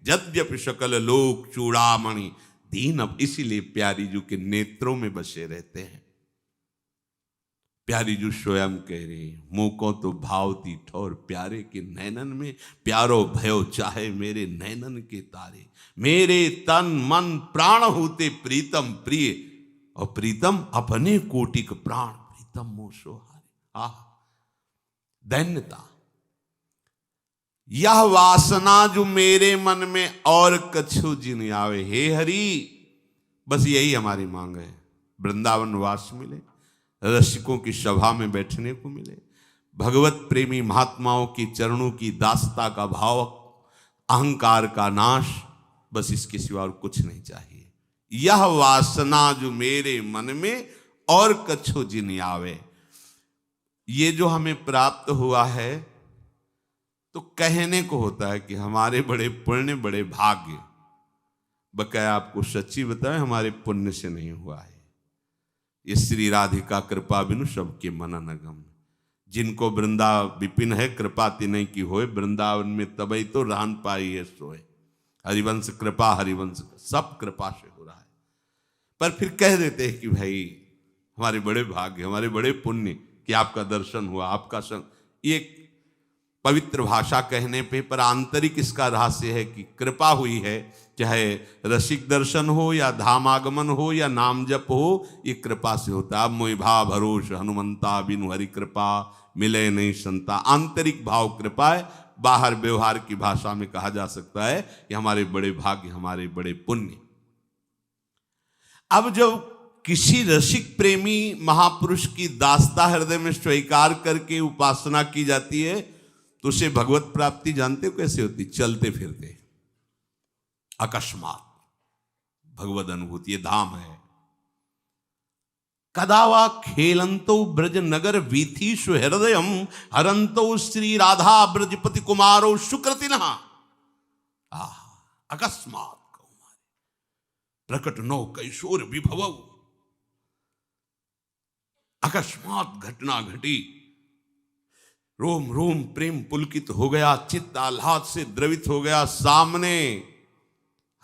यद्यपि सकल लोक चूड़ामणि दीन। इसीलिए प्यारी जू के नेत्रों में बसे रहते हैं। प्यारी जू स्वयं कह रही, मोको तो भावती ठोर प्यारे के नैनन में, प्यारो भयो चाहे मेरे नैनन के तारे। मेरे तन मन प्राण होते प्रीतम प्रिय, और प्रीतम अपने कोटिक प्राण प्रीतम मोह सोहारे। आह, दैन्यता। यह वासना जो मेरे मन में और कछु जिन आवे। हे हरि, बस यही हमारी मांग है। वृंदावन वास मिले, रसिकों की सभा में बैठने को मिले, भगवत प्रेमी महात्माओं की चरणों की दासता का भाव, अहंकार का नाश, बस इसके सिवा और कुछ नहीं चाहिए। यह वासना जो मेरे मन में और कछु जिन आवे। ये जो हमें प्राप्त हुआ है तो कहने को होता है कि हमारे बड़े पुण्य बड़े भाग्य, बकाया आपको सच्ची बताएं हमारे पुण्य से नहीं हुआ है। ये श्री राधिका कृपा बिनु सबके मन न गम। जिनको वृंदा विपिन है कृपा तिनय की होए, वृंदावन में तबई तो रहन पाई है सोए। हरिवंश कृपा हरिवंश सब कृपा से हो रहा है। पर फिर कह देते हैं कि भाई हमारे बड़े भाग्य हमारे बड़े पुण्य कि आपका दर्शन हुआ, आपका संग। ये पवित्र भाषा कहने पे, पर आंतरिक इसका रहस्य है कि कृपा हुई है। चाहे रसिक दर्शन हो या धाम आगमन हो या नाम जप हो, ये कृपा से होता है। अब मोहि भाव भरोस हनुमंता बिनु हरि कृपा मिले नहीं संता। आंतरिक भाव कृपा है। बाहर व्यवहार की भाषा में कहा जा सकता है कि हमारे बड़े भाग्य हमारे बड़े पुण्य। अब जब किसी रसिक प्रेमी महापुरुष की दास्ता हृदय में स्वीकार करके उपासना की जाती है तो उसे भगवत प्राप्ति जानते हो कैसे होती? चलते फिरते अकस्मात भगवद अनुभूति। ये धाम है। कदावा खेलंतो ब्रज नगर वीथी सुहृदयम हरंतो श्री राधा ब्रजपति कुमारो सुकृतिनः। अकस्मात प्रकट नौ कैशोर विभव। अकस्मात घटना घटी, रोम रोम प्रेम पुलकित हो गया, चित्त आह्लाद से द्रवित हो गया। सामने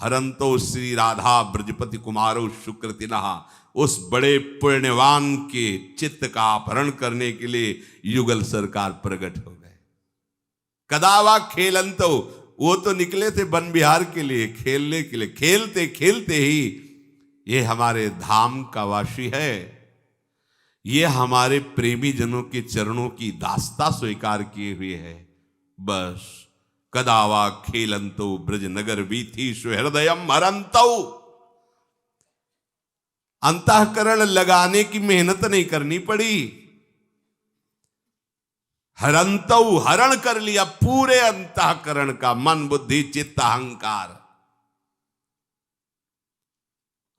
हरंतो श्री राधा ब्रजपति कुमारो सुकृतिनः, उस बड़े पुण्यवान के चित्त का अपहरण करने के लिए युगल सरकार प्रकट हो गए। कदावा खेलंतो, वो तो निकले थे वन विहार के लिए, खेलने के लिए। खेलते खेलते ही ये हमारे धाम का वासी है, ये हमारे प्रेमी जनों के चरणों की दास्ता स्वीकार किए हुए है। बस कदावा खेलंतो ब्रज नगर वीथी सुहृदयम हरंतो। अंतःकरण लगाने की मेहनत नहीं करनी पड़ी। हरंतो, हरण कर लिया पूरे अंतःकरण का, मन बुद्धि चित्त अहंकार।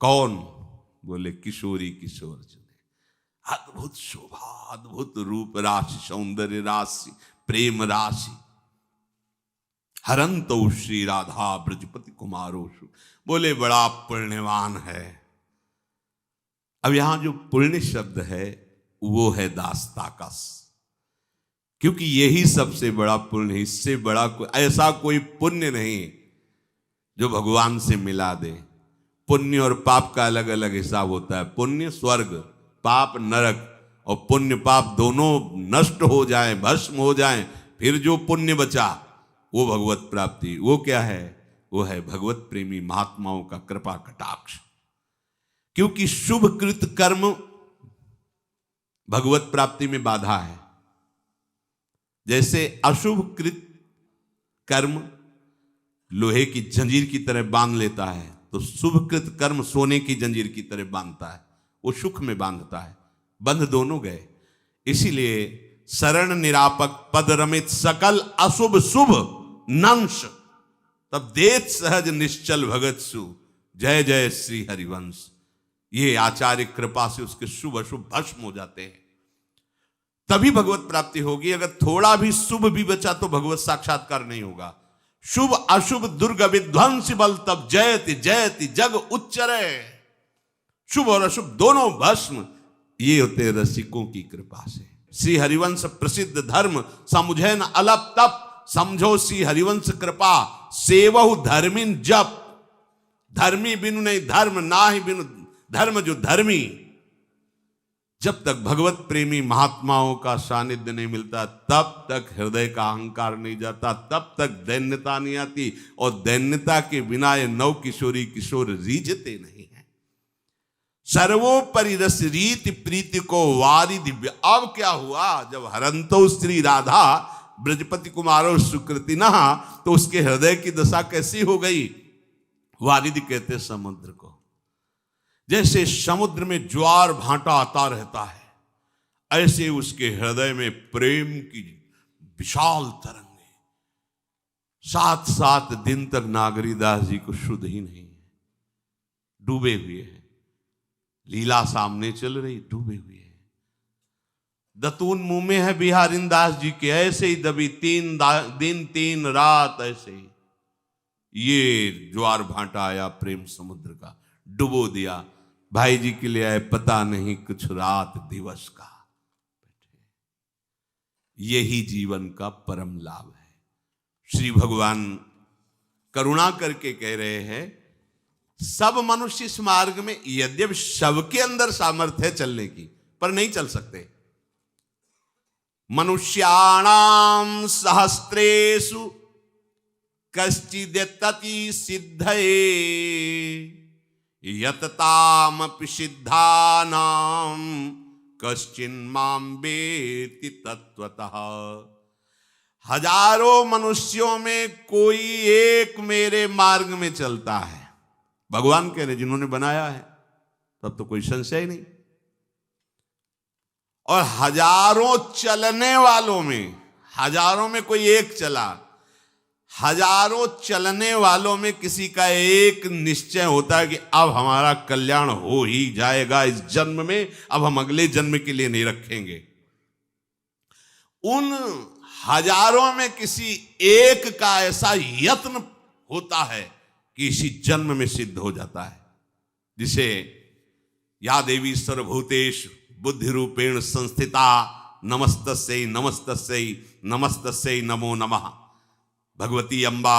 कौन? बोले किशोरी किशोर चुने। अद्भुत शोभा, अद्भुत रूप राशि, सौंदर्य राशि, प्रेम राशि। हरंतो श्री राधा ब्रजपति कुमारोषु। बोले बड़ा पुण्यवान है। अब यहां जो पुण्य शब्द है वो है दास्ताकस, क्योंकि यही सबसे बड़ा पुण्य। इससे बड़ा ऐसा कोई पुण्य नहीं जो भगवान से मिला दे। पुण्य और पाप का अलग अलग हिसाब होता है। पुण्य स्वर्ग, पाप नरक। और पुण्य पाप दोनों नष्ट हो जाएं, भस्म हो जाएं, फिर जो पुण्य बचा वो भगवत प्राप्ति। वो क्या है? वो है भगवत प्रेमी महात्माओं का कृपा कटाक्ष। क्योंकि शुभ कृत कर्म भगवत प्राप्ति में बाधा है। जैसे अशुभ कृत कर्म लोहे की जंजीर की तरह बांध लेता है, तो शुभ कृत कर्म सोने की जंजीर की तरह बांधता है, वो सुख में बांधता है। बंध दोनों गए। इसीलिए शरण निरापक पद रमित सकल अशुभ शुभ नंश, तब देत सहज निश्चल भगत सु। जय जय श्री हरिवंश। ये आचार्य कृपा से उसके शुभ अशुभ भस्म हो जाते हैं, तभी भगवत प्राप्ति होगी। अगर थोड़ा भी शुभ भी बचा तो भगवत साक्षात्कार नहीं होगा। शुभ अशुभ दुर्ग विध्वंस बल तब जयति जयति जग उच्चरे। शुभ और अशुभ दोनों भस्म, ये होते रसिकों की कृपा से। श्री हरिवंश प्रसिद्ध धर्म समुझे न अलप तप, समझो श्री हरिवंश कृपा सेवहु धर्मिन जप। धर्मी बिनु नहीं धर्म, ना ही बिनु धर्म जो धर्मी। जब तक भगवत प्रेमी महात्माओं का सानिध्य नहीं मिलता तब तक हृदय का अहंकार नहीं जाता, तब तक दैन्यता नहीं आती। और दैन्यता के बिना ये नव किशोरी किशोर रीझते नहीं है। सर्वोपरि रस रीति प्रीति को वारी दिव्य। अब क्या हुआ? जब हरंतो श्री राधा ब्रजपति कुमारो सुकृतिनः, तो उसके हृदय की दशा कैसी हो गई? वारिधि कहते समुद्र को। जैसे समुद्र में ज्वार भाटा आता रहता है, ऐसे उसके हृदय में प्रेम की विशाल तरंगे। 7 दिन तक नागरीदास जी को शुद्ध ही नहीं। डूबे हुए हैं, लीला सामने चल रही, डूबे हुए हैं। दतून मुंह में है बिहारिन दास जी के, ऐसे ही दबी 3 दिन 3 रात, ऐसे ही ये ज्वार भाटा आया प्रेम समुद्र का, डुबो दिया। भाई जी के लिए आए पता नहीं कुछ रात दिवस का। यही जीवन का परम लाभ है। श्री भगवान करुणा करके कह रहे हैं, सब मनुष्य इस मार्ग में, यद्यपि सबके अंदर सामर्थ्य है चलने की, पर नहीं चल सकते। मनुष्याणाम सहस्रेषु कश्चिदेतति सिद्धये यततामपि सिद्धानाम कश्चिन्मां वेत्ति तत्वतः। हजारों मनुष्यों में कोई एक मेरे मार्ग में चलता है। भगवान कह रहे जिन्होंने बनाया है, तब तो कोई संशय नहीं। और हजारों चलने वालों में, हजारों में कोई एक चला, हजारों चलने वालों में किसी का एक निश्चय होता है कि अब हमारा कल्याण हो ही जाएगा इस जन्म में, अब हम अगले जन्म के लिए नहीं रखेंगे। उन हजारों में किसी एक का ऐसा यत्न होता है कि इसी जन्म में सिद्ध हो जाता है, जिसे या देवी सर्वभूतेषु बुद्धि रूपेण संस्थिता नमस्तस्यै नमस्तस्यै नमस्तस्यै नमो नमः। भगवती अम्बा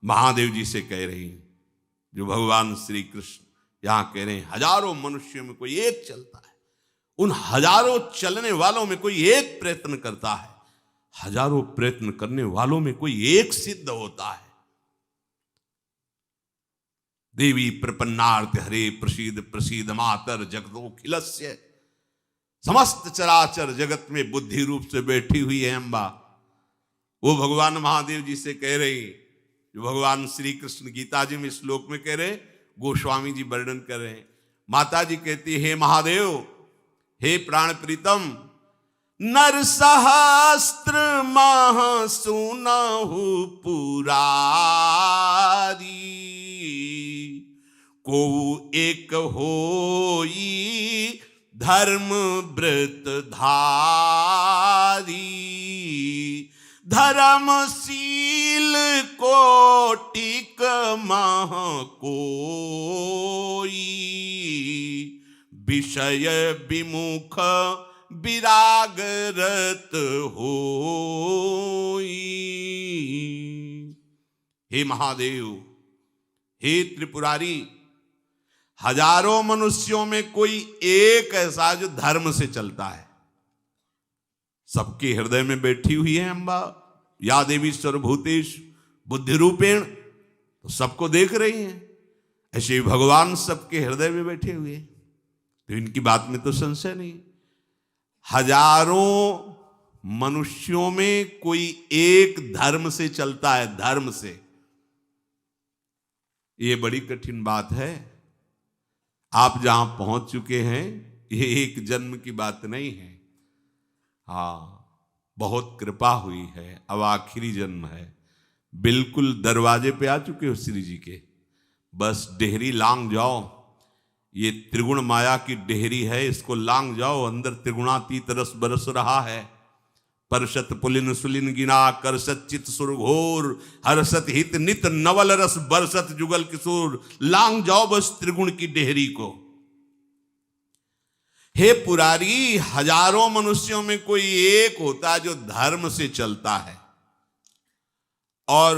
महादेव जी से कह रही, जो भगवान श्री कृष्ण यहां कह रहे हैं, हजारों मनुष्यों में कोई एक चलता है। उन हजारों चलने वालों में कोई एक प्रयत्न करता है, हजारों प्रयत्न करने वालों में कोई एक सिद्ध होता है। देवी प्रपन्नार्थ हरे प्रसीद प्रसीद मातर जगदोखिलस्य। समस्त चराचर जगत में बुद्धि रूप से बैठी हुई है अम्बा। वो भगवान महादेव जी से कह रही, जो भगवान श्री कृष्ण गीता जी में श्लोक में कह रहे, गोस्वामी जी वर्णन कर रहे हैं। माता जी कहती, हे महादेव, हे प्राण प्रीतम, नर सहस्त्र मह सुनहु पुरारी, को एक होई धर्म व्रत धारी, धर्मशील कोटिक मह कोई, विषय विमुख विरागरत होई। हे महादेव, हे त्रिपुरारी, हजारों मनुष्यों में कोई एक ऐसा जो धर्म से चलता है। सबके हृदय में बैठी हुई है अम्बा, या देवी सर्वभूतेषु बुद्धि रूपेण, तो सबको देख रही हैं। ऐसे ही भगवान सबके हृदय में बैठे हुए हैं, तो इनकी बात में तो संशय नहीं। हजारों मनुष्यों में कोई एक धर्म से चलता है, धर्म से। ये बड़ी कठिन बात है। आप जहां पहुंच चुके हैं, ये एक जन्म की बात नहीं है। हाँ, बहुत कृपा हुई है, अब आखिरी जन्म है। बिल्कुल दरवाजे पे आ चुके हो श्री जी के, बस डेहरी लांग जाओ। ये त्रिगुण माया की डेहरी है, इसको लांग जाओ। अंदर त्रिगुणातीत रस बरस रहा है। परसत पुलिन सुलिन गिना करसत चित सुरघोर, हर्षत हित नित नवल रस बरसत जुगल किशोर। लांग जाओ बस त्रिगुण की डेहरी को। हे पुरारी, हजारों मनुष्यों में कोई एक होता है जो धर्म से चलता है, और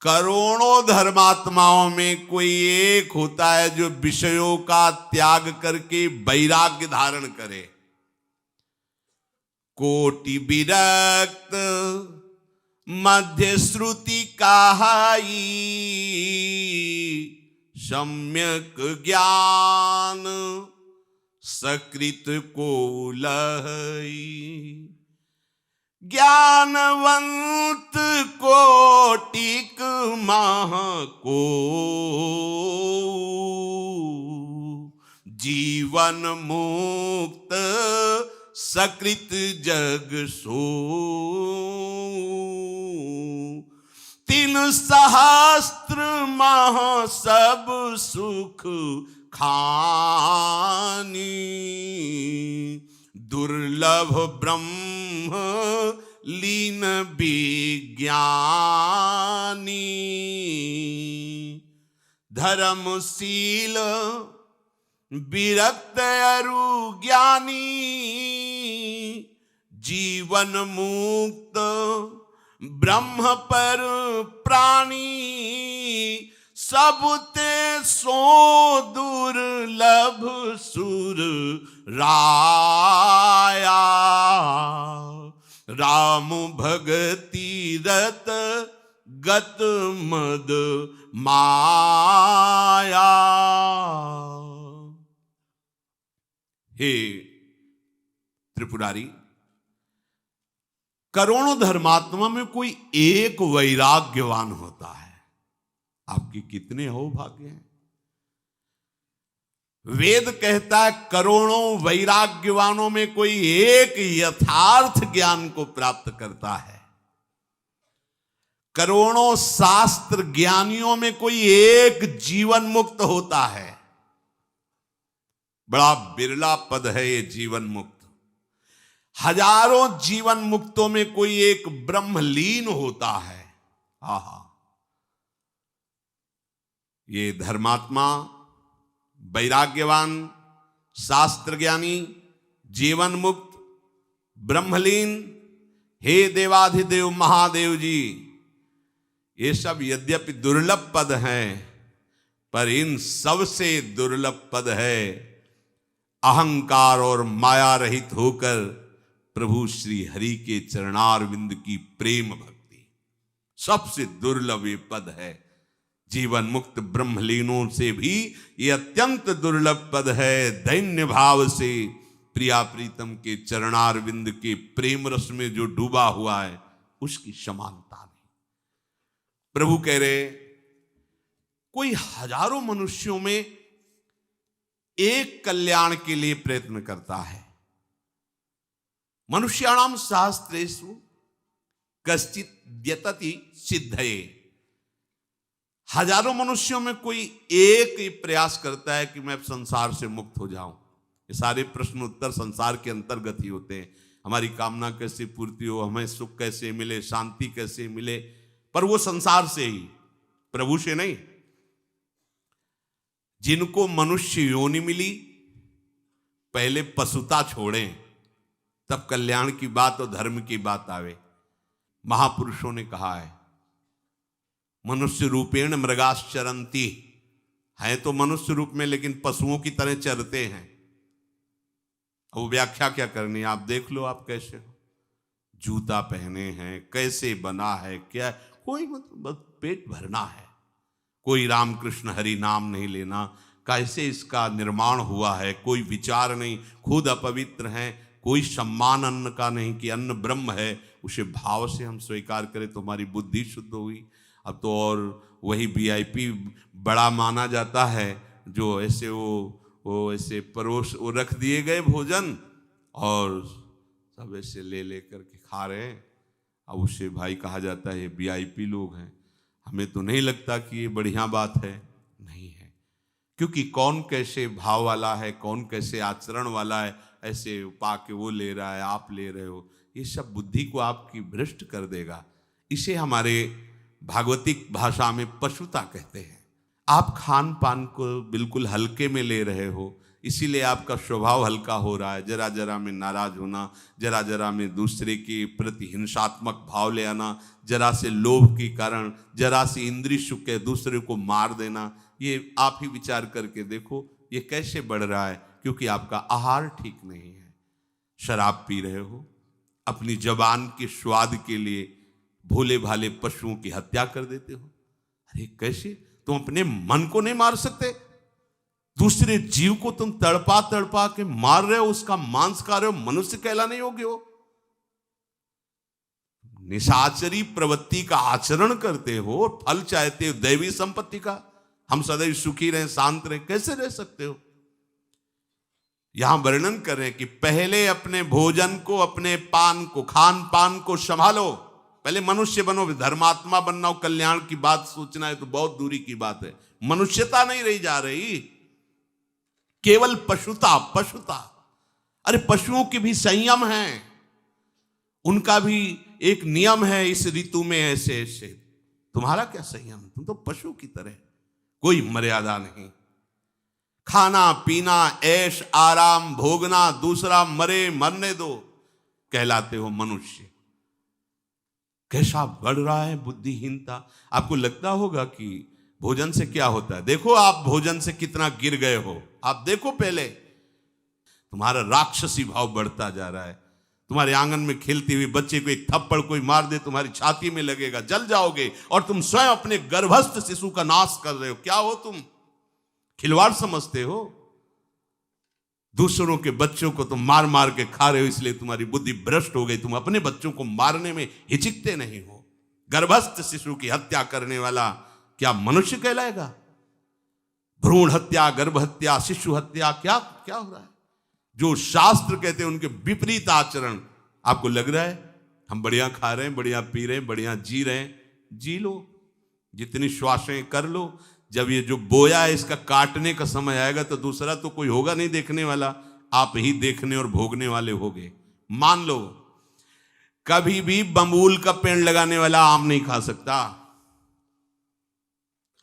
करोड़ों धर्मात्माओं में कोई एक होता है जो विषयों का त्याग करके वैराग्य धारण करे। कोटि विरक्त मध्य श्रुति कहाई, सम्यक ज्ञान सकृत को लहई। ज्ञानवंत कोटिक माह को, जीवन मुक्त सकृत जग सो। तीन सहस्त्र माह सब सुख खानी, दुर्लभ ब्रह्म लीन विज्ञानी, धर्मशील विरक्त अरु ज्ञानी, जीवन मुक्त ब्रह्म पर प्राणी, सब ते सो दुर्लभ सुर राया, राम भगति रत गत मद माया। हे त्रिपुरारी, करोड़ों धर्मात्मा में कोई एक वैराग्यवान होता है। आपके कितने हो भाग्य हैं। वेद कहता है करोड़ों वैराग्यवानों में कोई एक यथार्थ ज्ञान को प्राप्त करता है। करोड़ों शास्त्र ज्ञानियों में कोई एक जीवन मुक्त होता है। बड़ा बिरला पद है ये जीवन मुक्त। हजारों जीवन मुक्तों में कोई एक ब्रह्मलीन होता है। आहा, ये धर्मात्मा, वैराग्यवान, शास्त्र ज्ञानी, जीवन मुक्त, ब्रह्मलीन, हे देवाधिदेव महादेव जी, ये सब यद्यपि दुर्लभ पद हैं, पर इन सबसे दुर्लभ पद है अहंकार और माया रहित होकर प्रभु श्री हरि के चरणारविंद की प्रेम भक्ति। सबसे दुर्लभ ये पद है। जीवन मुक्त ब्रह्मलीनों से भी ये अत्यंत दुर्लभ पद है। दैन्य भाव से प्रिया प्रीतम के चरणारविंद के प्रेम रस में जो डूबा हुआ है, उसकी समानता नहीं। प्रभु कह रहे, कोई हजारों मनुष्यों में एक कल्याण के लिए प्रयत्न करता है। मनुष्याणाम शास्त्रेषु कश्चित् द्यतति सिद्धये। हजारों मनुष्यों में कोई एक ही प्रयास करता है कि मैं संसार से मुक्त हो जाऊं। ये सारे प्रश्न उत्तर संसार के अंतर्गत ही होते हैं। हमारी कामना कैसे पूर्ति हो, हमें सुख कैसे मिले, शांति कैसे मिले, पर वो संसार से ही, प्रभु से नहीं। जिनको मनुष्य योनि मिली, पहले पशुता छोड़ें, तब कल्याण की बात और धर्म की बात आवे। महापुरुषों ने कहा है, मनुष्य रूपेण मृगाश्चरन्ति, है तो मनुष्य रूप में लेकिन पशुओं की तरह चरते हैं। अब व्याख्या क्या करनी है, आप देख लो आप कैसे हो। जूता पहने हैं, कैसे बना है, क्या, कोई मतलब पेट भरना है। कोई रामकृष्ण हरि नाम नहीं लेना, कैसे इसका निर्माण हुआ है, कोई विचार नहीं, खुद अपवित्र हैं। कोई सम्मान अन्न का नहीं कि अन्न ब्रह्म है, उसे भाव से हम स्वीकार करें तो हमारी बुद्धि शुद्ध हुई। अब तो और वही वीआईपी बड़ा माना जाता है, जो ऐसे वो ऐसे परोस वो रख दिए गए भोजन और सब ऐसे ले लेकर के खा रहे हैं। अब उसे भाई कहा जाता है वीआईपी लोग हैं। हमें तो नहीं लगता कि ये बढ़िया बात है, नहीं है। क्योंकि कौन कैसे भाव वाला है, कौन कैसे आचरण वाला है, ऐसे पा के वो ले रहा है, आप ले रहे हो, ये सब बुद्धि को आपकी भ्रष्ट कर देगा। इसे हमारे भागवतिक भाषा में पशुता कहते हैं। आप खान पान को बिल्कुल हल्के में ले रहे हो, इसीलिए आपका स्वभाव हल्का हो रहा है। जरा जरा में नाराज होना, जरा जरा में दूसरे के प्रति हिंसात्मक भाव ले आना, जरा से लोभ के कारण, जरा से इंद्रिय सुख के दूसरे को मार देना, ये आप ही विचार करके देखो ये कैसे बढ़ रहा है। क्योंकि आपका आहार ठीक नहीं है। शराब पी रहे हो, अपनी जबान के स्वाद के लिए भोले भाले पशुओं की हत्या कर देते हो। अरे कैसे, तुम अपने मन को नहीं मार सकते? दूसरे जीव को तुम तड़पा तड़पा के मार रहे हो, उसका मांस खा रहे हो, मनुष्य कहला नहीं होगे हो। निशाचरी प्रवृत्ति का आचरण करते हो, फल चाहते हो दैवी संपत्ति का। हम सदैव सुखी रहे, शांत रहे, कैसे रह सकते हो? यहां वर्णन करें कि पहले अपने भोजन को, अपने पान को, खान पान को संभालो। पहले मनुष्य बनो, धर्मात्मा बनना हो, कल्याण की बात सोचना है तो बहुत दूरी की बात है। मनुष्यता नहीं रही जा रही, केवल पशुता। पशुता, अरे पशुओं के भी संयम है, उनका भी एक नियम है, इस ऋतु में ऐसे ऐसे। तुम्हारा क्या संयम, तुम तो पशु की तरह, कोई मर्यादा नहीं। खाना पीना, ऐश आराम भोगना, दूसरा मरे मरने दो, कहलाते हो मनुष्य। कैसा बढ़ रहा है बुद्धिहीनता। आपको लगता होगा कि भोजन से क्या होता है, देखो आप भोजन से कितना गिर गए हो। आप देखो पहले, तुम्हारा राक्षसी भाव बढ़ता जा रहा है। तुम्हारे आंगन में खेलते हुए बच्चे को एक थप्पड़ कोई मार दे, तुम्हारी छाती में लगेगा, जल जाओगे, और तुम स्वयं अपने गर्भस्थ शिशु का नाश कर रहे हो। क्या हो तुम, खिलवाड़ समझते हो? दूसरों के बच्चों को तुम मार मार के खा रहे हो, इसलिए तुम्हारी बुद्धि भ्रष्ट हो गई। तुम अपने बच्चों को मारने में हिचकते नहीं हो। गर्भस्थ शिशु की हत्या करने वाला क्या मनुष्य कहलाएगा? भ्रूण हत्या, गर्भ हत्या, शिशु हत्या, क्या क्या हो रहा है? जो शास्त्र कहते हैं उनके विपरीत आचरण। आपको लग रहा है हम बढ़िया खा रहे हैं, बढ़िया पी रहे हैं, बढ़िया जी रहे हैं, जी लो, जितनी श्वासें कर लो। जब ये जो बोया है इसका काटने का समय आएगा तो दूसरा तो कोई होगा नहीं देखने वाला, आप ही देखने और भोगने वाले होगे। मान लो, कभी भी बबूल का पेड़ लगाने वाला आम नहीं खा सकता,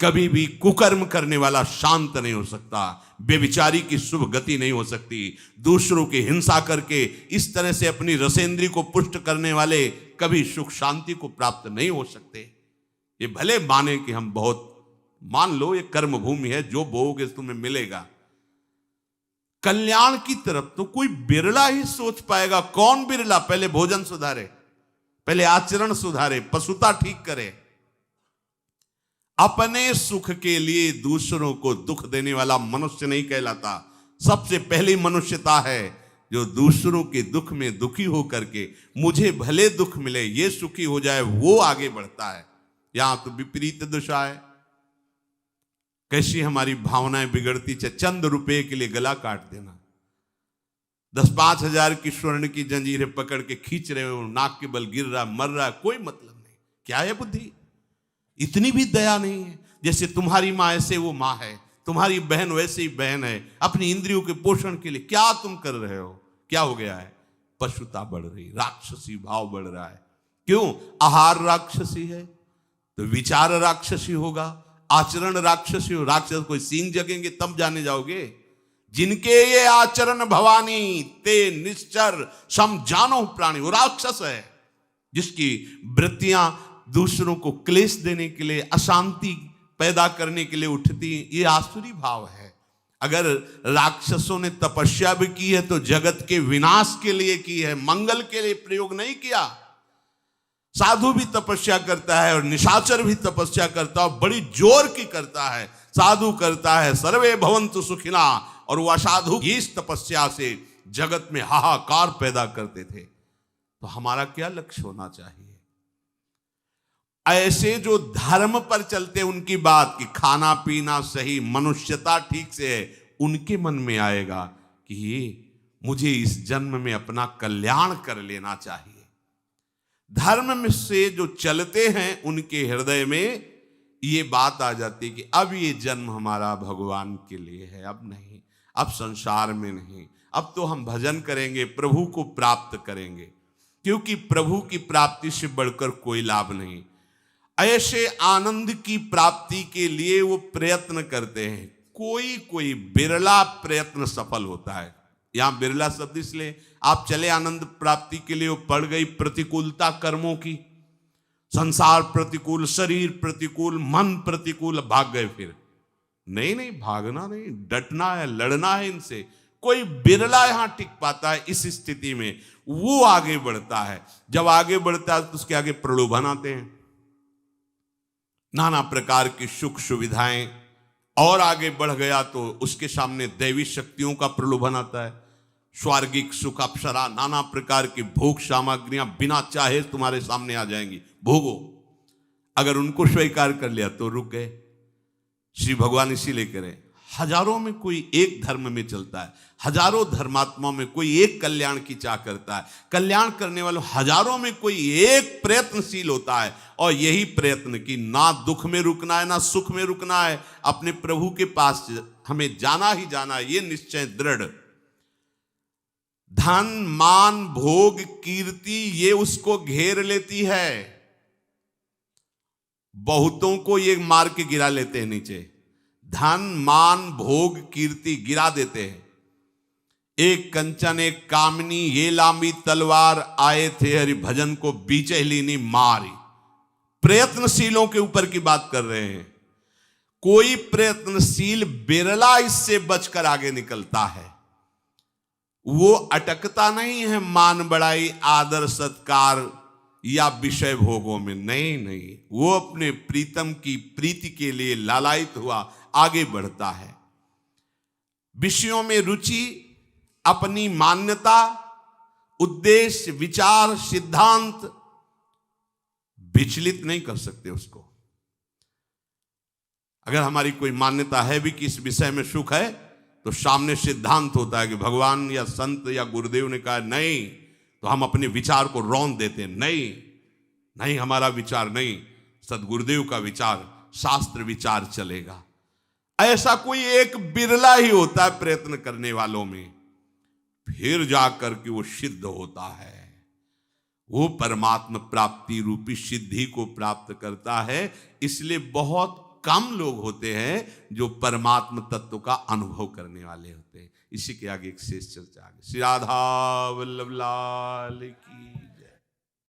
कभी भी कुकर्म करने वाला शांत नहीं हो सकता, बेविचारी की शुभ गति नहीं हो सकती, दूसरों की हिंसा करके इस तरह से अपनी रसेंद्री को पुष्ट करने वाले कभी सुख शांति को प्राप्त नहीं हो सकते। ये भले माने कि हम बहुत, मान लो ये कर्म भूमि है, जो बोओगे तुम्हें मिलेगा। कल्याण की तरफ तो कोई बिरला ही सोच पाएगा। कौन बिरला? पहले भोजन सुधारे, पहले आचरण सुधारे, पशुता ठीक करे। अपने सुख के लिए दूसरों को दुख देने वाला मनुष्य नहीं कहलाता। सबसे पहली मनुष्यता है जो दूसरों के दुख में दुखी हो करके मुझे भले दुख मिले, ये सुखी हो जाए, वो आगे बढ़ता है। यहां तो विपरीत दशा है। कैसी हमारी भावनाएं बिगड़ती, चंद रुपए के लिए गला काट देना, 10-5 हजार की स्वर्ण की जंजीरें पकड़ के खींच रहे हो, नाक के बल गिर रहा, मर रहा, कोई मतलब नहीं। क्या है बुद्धि? इतनी भी दया नहीं है। जैसे तुम्हारी माँ ऐसे वो माँ है, तुम्हारी बहन वैसे ही बहन है। अपनी इंद्रियों के पोषण के लिए क्या तुम कर रहे हो? क्या हो गया है? पशुता बढ़ रही, राक्षसी भाव बढ़ रहा है। क्यों? आहार राक्षसी है तो विचार राक्षसी होगा, आचरण राक्षसी हो। राक्षस कोई सींग जगेंगे तब जाने जाओगे। जिनके ये आचरण भवानी ते निश्चर समझानो प्राणी, वो राक्षस है। जिसकी वृत्तियां दूसरों को क्लेश देने के लिए, अशांति पैदा करने के लिए उठती, ये आसुरी भाव है। अगर राक्षसों ने तपस्या भी की है तो जगत के विनाश के लिए की है, मंगल के लिए प्रयोग नहीं किया। साधु भी तपस्या करता है और निशाचर भी तपस्या करता है, बड़ी जोर की करता है। साधु करता है सर्वे भवन्तु सुखिना, और वह साधु इस तपस्या से जगत में हाहाकार पैदा करते थे। तो हमारा क्या लक्ष्य होना चाहिए? ऐसे जो धर्म पर चलते उनकी बात कि खाना पीना सही, मनुष्यता ठीक से है, उनके मन में आएगा कि मुझे इस जन्म में अपना कल्याण कर लेना चाहिए। धर्म में से जो चलते हैं उनके हृदय में ये बात आ जाती है कि अब ये जन्म हमारा भगवान के लिए है, अब नहीं, अब संसार में नहीं, अब तो हम भजन करेंगे, प्रभु को प्राप्त करेंगे, क्योंकि प्रभु की प्राप्ति से बढ़कर कोई लाभ नहीं। ऐसे आनंद की प्राप्ति के लिए वो प्रयत्न करते हैं। कोई कोई बिरला प्रयत्न सफल होता है। यहां बिरला शब्द इसलिए, आप चले आनंद प्राप्ति के लिए, वो पड़ गई प्रतिकूलता कर्मों की, संसार प्रतिकूल, शरीर प्रतिकूल, मन प्रतिकूल, भाग गए। फिर नहीं नहीं, भागना नहीं, डटना है, लड़ना है इनसे। कोई बिरला यहां टिक पाता है इस स्थिति में, वो आगे बढ़ता है। जब आगे बढ़ता है तो उसके आगे प्रलोभन आते हैं, नाना प्रकार की सुख सुविधाएं, और आगे बढ़ गया तो उसके सामने दैवी शक्तियों का प्रलोभन आता है। स्वर्गिक सुख, अप्सरा, नाना प्रकार की भोग सामग्रियां बिना चाहे तुम्हारे सामने आ जाएंगी, भोगो। अगर उनको स्वीकार कर लिया तो रुक गए। श्री भगवान इसीलिए करें, हजारों में कोई एक धर्म में चलता है, हजारों धर्मात्माओं में कोई एक कल्याण की चाह करता है, कल्याण करने वालों हजारों में कोई एक प्रयत्नशील होता है। और यही प्रयत्न कि ना दुख में रुकना है ना सुख में रुकना है, अपने प्रभु के पास हमें जाना ही जाना है, ये निश्चय दृढ़। धन मान भोग कीर्ति ये उसको घेर लेती है। बहुतों को ये मार के गिरा लेते हैं नीचे, धन मान भोग कीर्ति गिरा देते हैं। एक कंचन एक कामनी ये लांबी तलवार, आए थे हरि भजन को बीचे लीनी मारी। प्रयत्नशीलों के ऊपर की बात कर रहे हैं। कोई प्रयत्नशील बिरला इससे बचकर आगे निकलता है। वो अटकता नहीं है मान बढ़ाई आदर सत्कार या विषय भोगों में, नहीं नहीं, वो अपने प्रीतम की प्रीति के लिए लालायित हुआ आगे बढ़ता है। विषयों में रुचि, अपनी मान्यता, उद्देश्य, विचार, सिद्धांत विचलित नहीं कर सकते उसको। अगर हमारी कोई मान्यता है भी कि इस विषय में सुख है, तो सामने सिद्धांत होता है कि भगवान या संत या गुरुदेव ने कहा नहीं, तो हम अपने विचार को रौंद देते हैं, नहीं नहीं हमारा विचार नहीं, सदगुरुदेव का विचार, शास्त्र विचार चलेगा। ऐसा कोई एक बिरला ही होता है प्रयत्न करने वालों में, फिर जाकर के वो सिद्ध होता है, वो परमात्मा प्राप्ति रूपी सिद्धि को प्राप्त करता है। इसलिए बहुत कम लोग होते हैं जो परमात्म तत्व का अनुभव करने वाले होते हैं। इसी के आगे एक शेष चर्चा आगे। श्री राधा वल्लभ लाल की।